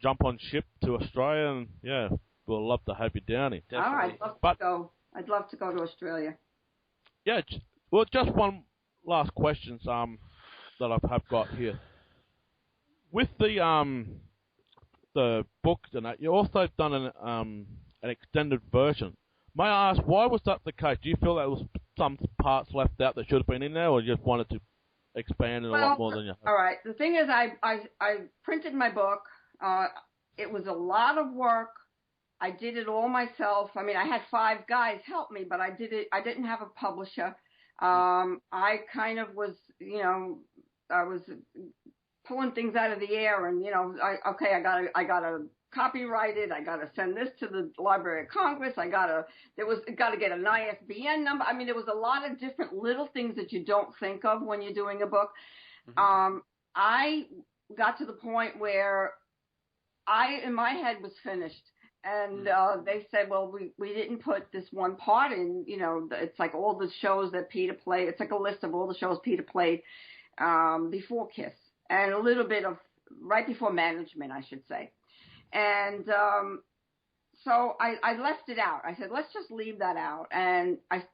jump on ship to Australia, and we'll love to have you down here. Definitely. All right, I'd love to go to Australia. Yeah, well, just one last question that I have got here. With the book and that, you also done an extended version. May I ask, why was that the case? Do you feel there was some parts left out that should have been in there, or you just wanted to expand it a lot more than you have? All right. The thing is, I printed my book. It was a lot of work. I did it all myself. I mean, I had 5 guys help me, but I did it. I didn't have a publisher. I kind of was, I was pulling things out of the air, and I gotta copyright it. I gotta send this to the Library of Congress. Gotta get an ISBN number. I mean, there was a lot of different little things that you don't think of when you're doing a book. Mm-hmm. I got to the point where in my head was finished. And they said, well, we didn't put this one part in, it's like all the shows that Peter played. It's like a list of all the shows Peter played before KISS, and a little bit of right before Management, I should say. And so I left it out. I said, let's just leave that out. And I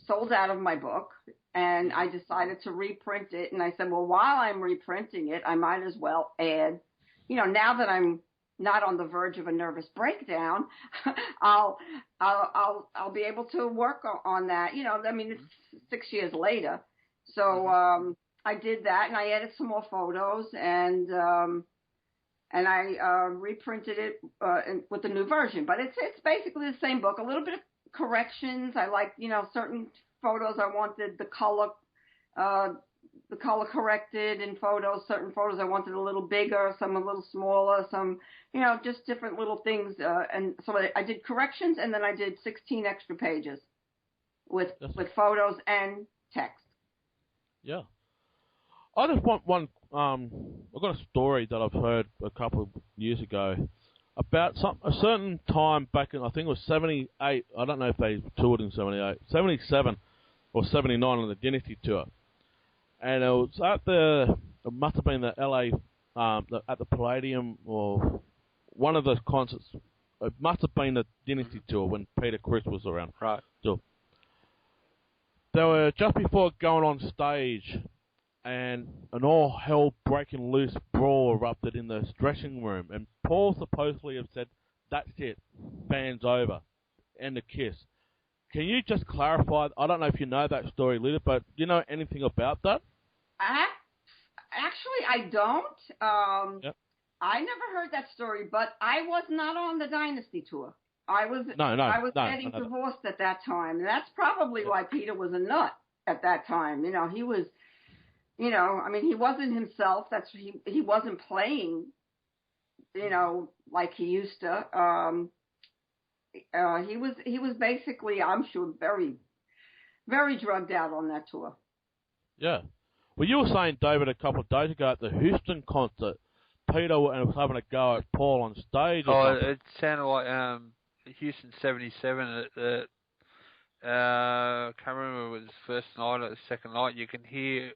sold out of my book, and I decided to reprint it. And I said, well, while I'm reprinting it, I might as well add, now that I'm not on the verge of a nervous breakdown, I'll be able to work on that. I mean, it's 6 years later. So I did that, and I added some more photos, and I reprinted it with the new version. But it's basically the same book, a little bit of corrections. I like, certain photos I wanted the color the color corrected in photos. Certain photos I wanted a little bigger, some a little smaller, some, just different little things. And so I did corrections, and then I did 16 extra pages with photos and text. Yeah. I just want one. I've got a story that I've heard a couple of years ago about a certain time back in, I think it was 78. I don't know if they toured in 78, 77 or 79 on the Dynasty tour. And it was it must have been the LA, at the Palladium or one of those concerts. It must have been the Dynasty tour when Peter Criss was around. Right. So they were just before going on stage, and an all hell breaking loose brawl erupted in the dressing room, and Paul supposedly have said, "That's it, band's over," and the Kiss. Can you just clarify? I don't know if you know that story, Lita, but do you know anything about that? Actually, I don't. Yep. I never heard that story, but I was not on the Dynasty tour. I was getting divorced at that time, and that's probably why Peter was a nut at that time. He was, he wasn't himself. He wasn't playing, like he used to. He was basically, I'm sure, very, very drugged out on that tour. Yeah. Well, you were saying, David, a couple of days ago at the Houston concert, Peter was having a go at Paul on stage. It sounded like Houston 77. I can't remember if it was the first night or the second night. You can hear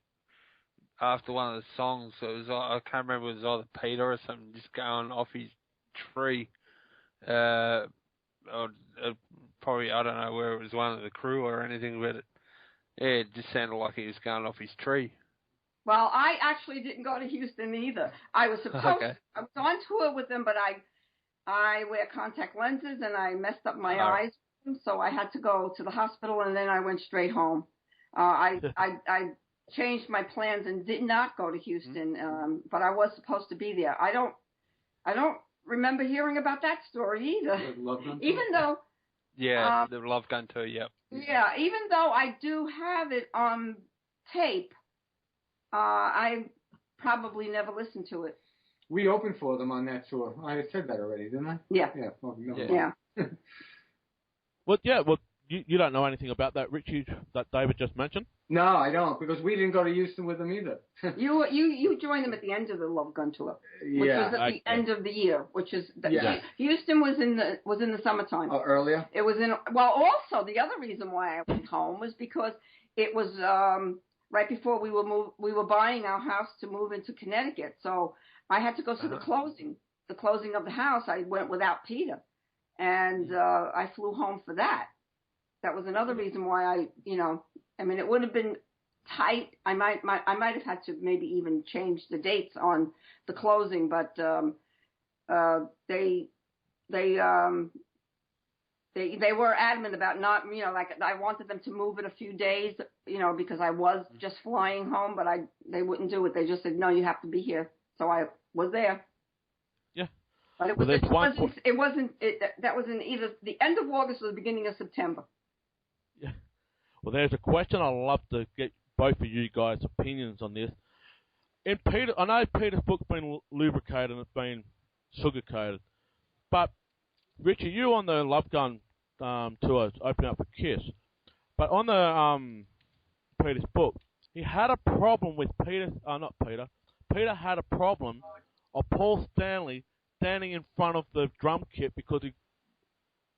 after one of the songs, I can't remember if it was either Peter or something just going off his tree. Or probably, I don't know where it was one of the crew or anything, but it just sounded like he was going off his tree. Well, I actually didn't go to Houston either. I was supposed to. I was on tour with them, but I wear contact lenses and I messed up my eyes, so I had to go to the hospital and then I went straight home. I changed my plans and did not go to Houston, but I was supposed to be there. I don't remember hearing about that story either. Even though. Yeah, the Love Gun tour. Yep. Yeah, even though I do have it on tape. I probably never listened to it. We opened for them on that tour. I said that already, didn't I? Yeah. Yeah. Well, no. Yeah. Well, you don't know anything about that, Richie, that David just mentioned? No, I don't, because we didn't go to Houston with them either. You joined them at the end of the Love Gun tour, which was at the end of the year, which is Houston was in the summertime. Oh, earlier? It was also the other reason why I went home was because it was right before we were buying our house to move into Connecticut. So I had to go to the closing of the house. I went without Peter, and I flew home for that. That was another reason why it would have been tight. I might have had to maybe even change the dates on the closing, but they were adamant about not, I wanted them to move in a few days, because I was just flying home, but they wouldn't do it. They just said, no, you have to be here. So I was there. Yeah. But that was in either the end of August or the beginning of September. Yeah. Well, there's a question I'd love to get both of you guys' opinions on this. I know Peter's book's been lubricated and it's been sugar-coated, but Richie, you on the Love Gun tour opening up for Kiss, but on the Peter's book, he had a problem with Peter had a problem of Paul Stanley standing in front of the drum kit because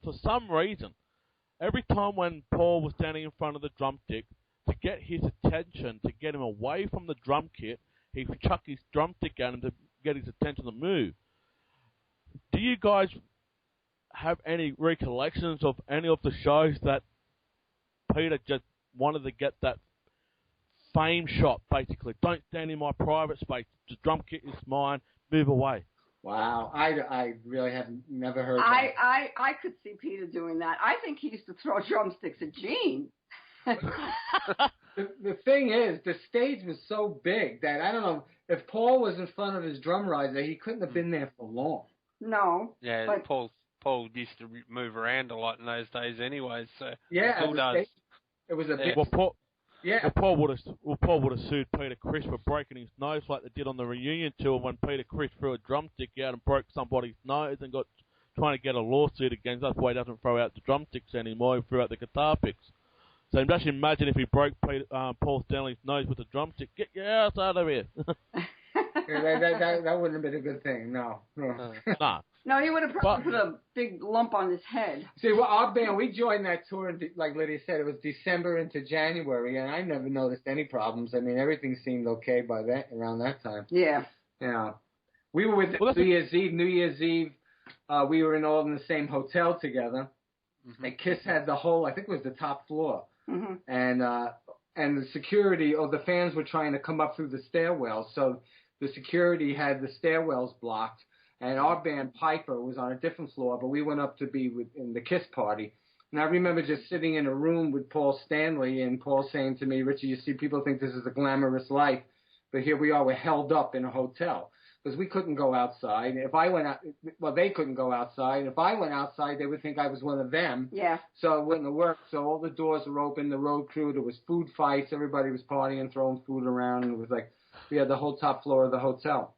for some reason, every time when Paul was standing in front of the drumstick, to get his attention, to get him away from the drum kit, he chucked his drumstick at him to get his attention to move. Do you guys have any recollections of any of the shows that Peter just wanted to get that fame shot, basically? Don't stand in my private space. The drum kit is mine. Move away. Wow, I really have never heard that. I could see Peter doing that. I think he used to throw drumsticks at Gene. The thing is, the stage was so big that I don't know if Paul was in front of his drum riser, he couldn't have been there for long. No. Yeah, Paul used to move around a lot in those days anyway, so yeah, it was a big. Yeah. Paul would have sued Peter Criss for breaking his nose like they did on the reunion tour when Peter Criss threw a drumstick out and broke somebody's nose and got trying to get a lawsuit against. That's why he doesn't throw out the drumsticks anymore. He threw out the guitar picks. So just imagine if he broke Paul Stanley's nose with a drumstick. Get your ass out of here. that wouldn't have been a good thing. No. Nah. No, he would have probably put a big lump on his head. See, well, our band, we joined that tour, like Lydia said, it was December into January, and I never noticed any problems. I mean, everything seemed okay by that around that time. Yeah. Yeah. We were with New Year's Eve. We were all in the same hotel together. Mm-hmm. And Kiss had the whole, I think it was the top floor. Mm-hmm. And the security, or the fans were trying to come up through the stairwell, so the security had the stairwells blocked. And our band, Piper, was on a different floor, but we went up to be in the Kiss party. And I remember just sitting in a room with Paul Stanley, and Paul saying to me, Richie, you see, people think this is a glamorous life, but here we are, we're held up in a hotel. Because we couldn't go outside. If I went out, well, they couldn't go outside. If I went outside, they would think I was one of them. Yeah. So it wouldn't have worked. So all the doors were open, the road crew, there was food fights, everybody was partying, throwing food around, and it was like, we had the whole top floor of the hotel.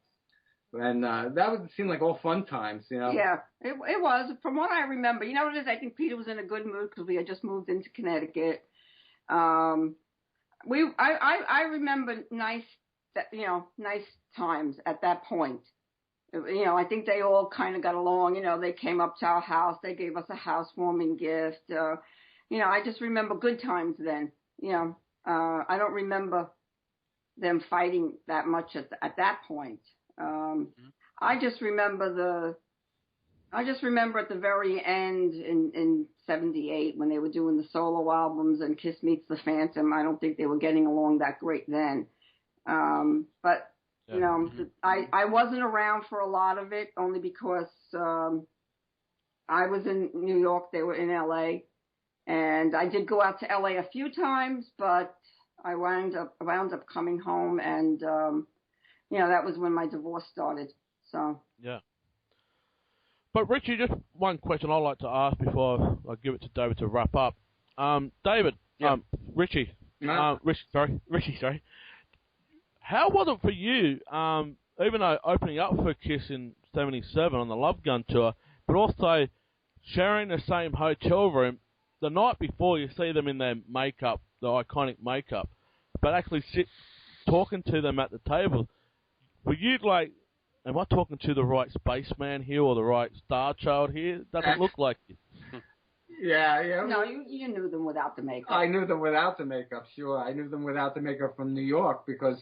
And that would seem like all fun times, you know. Yeah, it was. From what I remember, you know what it is? I think Peter was in a good mood because we had just moved into Connecticut. I remember nice times at that point. You know, I think they all kind of got along. You know, they came up to our house. They gave us a housewarming gift. You know, I just remember good times then. You know, I don't remember them fighting that much at that point. I just remember at the very end in '78 when they were doing the solo albums and Kiss Meets the Phantom. I don't think they were getting along that great then. But you know, I wasn't around for a lot of it only because I was in New York, they were in LA, and I did go out to LA a few times, but I wound up coming home, and you know, that was when my divorce started. So yeah. But Richie, just one question I'd like to ask before I give it to David to wrap up. David, Richie, sorry. How was it for you, even though opening up for Kiss in '77 on the Love Gun tour, but also sharing the same hotel room the night before you see them in their makeup, the iconic makeup, but actually sit talking to them at the table? Were you like, am I talking to the right spaceman here or the right Star Child here? Doesn't look like it. Yeah. No, you knew them without the makeup. I knew them without the makeup, sure. I knew them without the makeup from New York because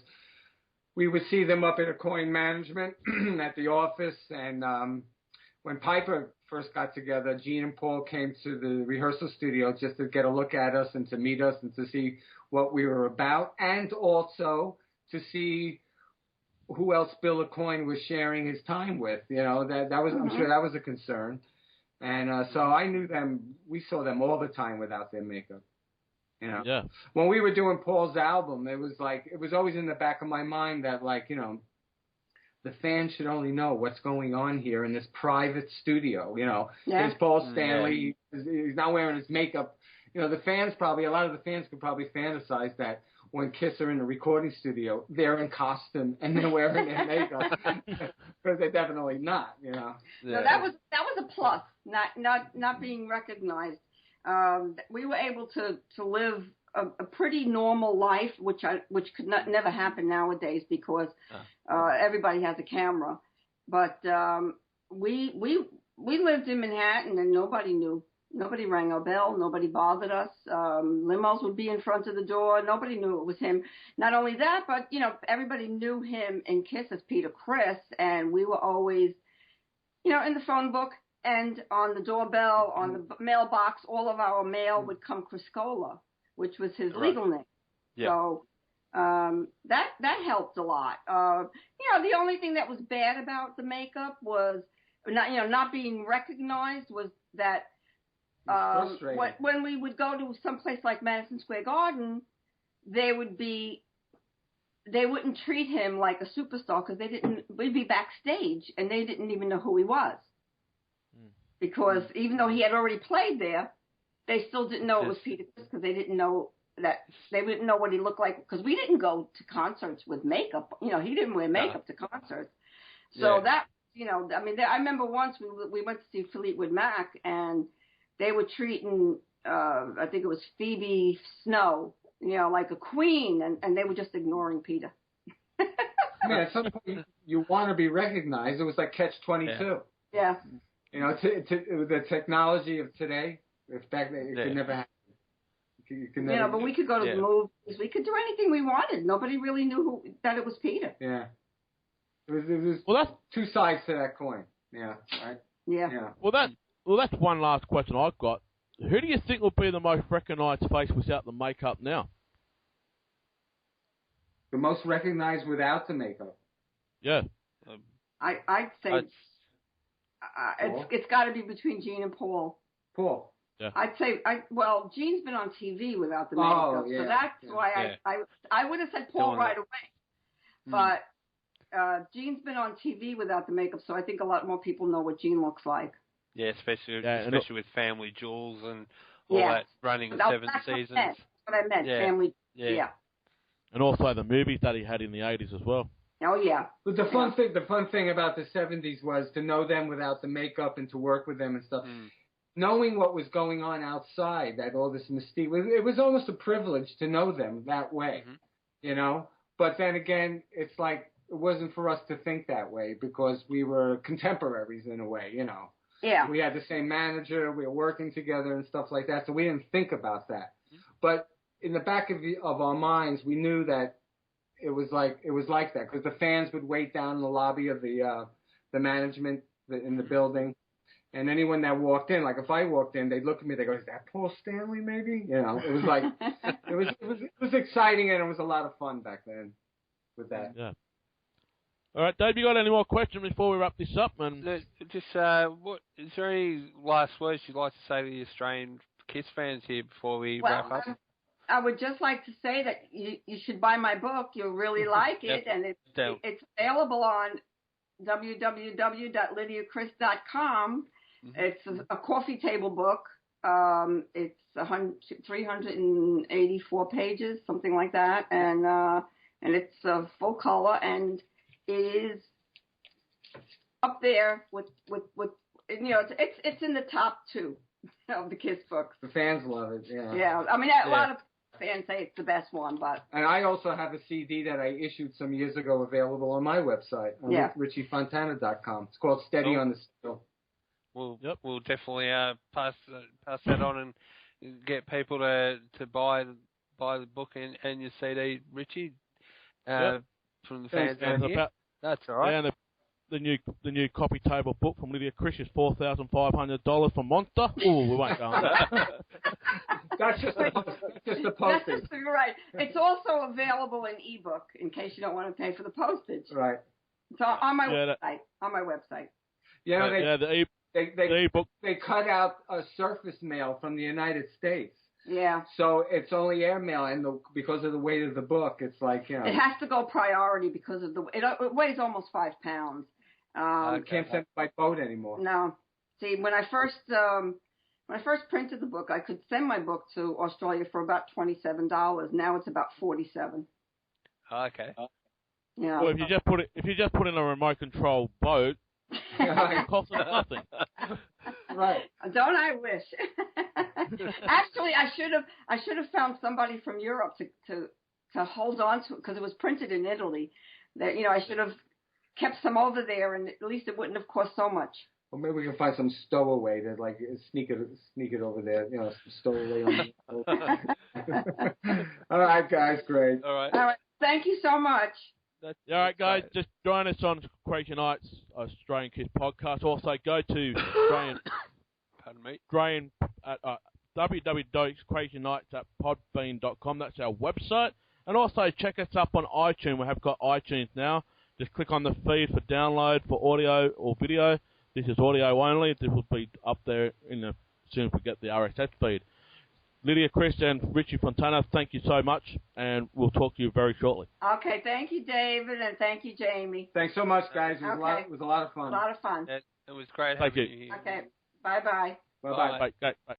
we would see them up at Aucoin Management at the office. And when Piper first got together, Gene and Paul came to the rehearsal studio just to get a look at us and to meet us and to see what we were about, and also to see who else Bill Aucoin was sharing his time with. You know, that was, I'm sure that was a concern. And so I knew them. We saw them all the time without their makeup. You know, yeah. When we were doing Paul's album, it was always in the back of my mind that, like, you know, the fans should only know what's going on here in this private studio. You know, there's Paul Stanley. He's not wearing his makeup. You know, a lot of the fans could probably fantasize that when Kiss are in the recording studio, they're in costume and they're wearing their makeup, because they're definitely not. You know. Yeah. No, that was a plus. Not being recognized. We were able to live a pretty normal life, which could never happen nowadays because everybody has a camera. But we lived in Manhattan and nobody knew. Nobody rang our bell. Nobody bothered us. Limos would be in front of the door. Nobody knew it was him. Not only that, but you know, everybody knew him in Kiss as Peter Criss, and we were always, you know, in the phone book. And on the doorbell, on the mailbox, all of our mail would come Criscola, which was his legal name. Yeah. So that helped a lot. You know, the only thing that was bad about the makeup was not being recognized was that when we would go to some place like Madison Square Garden, they wouldn't treat him like a superstar because we'd be backstage and they didn't even know who he was. Because even though he had already played there, they still didn't know it was Peter Criss because they didn't know that they didn't know what he looked like because we didn't go to concerts with makeup. You know, he didn't wear makeup to concerts. So that, you know, I mean, I remember once we went to see Fleetwood Mac and they were treating, I think it was Phoebe Snow, you know, like a queen, and they were just ignoring Peter. I mean, at some point you want to be recognized. It was like Catch-22. Yeah. You know, the technology of today, if back then, it could never happen. You could never. You know, but we could go to the movies. We could do anything we wanted. Nobody really knew that it was Peter. Yeah. It was two sides to that coin. Yeah. Right. Yeah. Well, that's one last question I've got. Who do you think will be the most recognised face without the makeup now? The most recognized without the makeup. Yeah. I'd say it's got to be between Gene and Paul. Paul. Yeah. I'd say Gene's been on TV without the makeup, so that's why I would have said Paul right away. But Gene's been on TV without the makeup, so I think a lot more people know what Gene looks like. Yeah, especially with Family Jewels and all that running 7 seasons. That's what I meant. Family. Yeah. And also the movies that he had in the 80s as well. Oh yeah. But the fun thing about the 70s was to know them without the makeup and to work with them and stuff. Knowing what was going on outside, that all this mystique, it was almost a privilege to know them that way, you know. But then again, it's like it wasn't for us to think that way because we were contemporaries in a way, you know. Yeah. We had the same manager, we were working together and stuff like that, so we didn't think about that. But in the back of our minds, we knew that it was like that because the fans would wait down in the lobby of the management in the building. And anyone that walked in, like if I walked in, they'd look at me. They go, "Is that Paul Stanley? Maybe?" You know, it was like it was exciting and it was a lot of fun back then with that. Yeah. All right, Dave, you got any more questions before we wrap this up? And just what is there any last words you'd like to say to the Australian Kiss fans here before we wrap up? I would just like to say that you should buy my book. You'll really like it, and it's available on www.lydiachris.com. It's a coffee table book. It's 384 pages, something like that, and it's full color, and it is up there with you know it's in the top 2 of the Kiss books. The fans love it. Yeah. Yeah, I mean a lot of fans say it's the best one, but. And I also have a CD that I issued some years ago available on my website, on richiefontana.com. It's called Steady on the Still. We'll definitely pass that on and get people to buy the book and your CD, Richie, from the fans out here. That's all right. Yeah, and the new coffee table book from Lydia Chris is $4,500 from Monster. Oh, we won't go on that. That's just a postage. That's right. It's also available in ebook in case you don't want to pay for the postage. Right. So on my website. Yeah, the ebook. They cut out a surface mail from the United States. Yeah. So it's only airmail, and because of the weight of the book, it's like, you know. It has to go priority because of it weighs almost 5 pounds. Can't send it by boat anymore. No. See, when I first printed the book, I could send my book to Australia for about $27. Now it's about $47. Okay. Yeah. Well, if you just put in a remote control boat, it costs nothing. Right. Don't I wish? Actually, I should have found somebody from Europe to hold on to it because it was printed in Italy. That I should have kept some over there, and at least it wouldn't have cost so much. Well, maybe we can find some stowaway to sneak it over there. Stowaway on the All right, guys, great. All right. Thank you so much. All right, guys, just join us on Crazy Nights Australian Kiss podcast. Also, go to Australian at www.crazynights@podbean.com. That's our website. And also check us up on iTunes. We have got iTunes now. Just click on the feed for download for audio or video. This is audio only. This will be up there as soon as we get the RSS feed. Lydia Chris and Richie Fontana, thank you so much, and we'll talk to you very shortly. Okay, thank you, David, and thank you, Jamie. Thanks so much, guys. It was a lot of fun. A lot of fun. It was great Thank having you. you here. Okay, bye-bye. Bye-bye. Bye. Bye.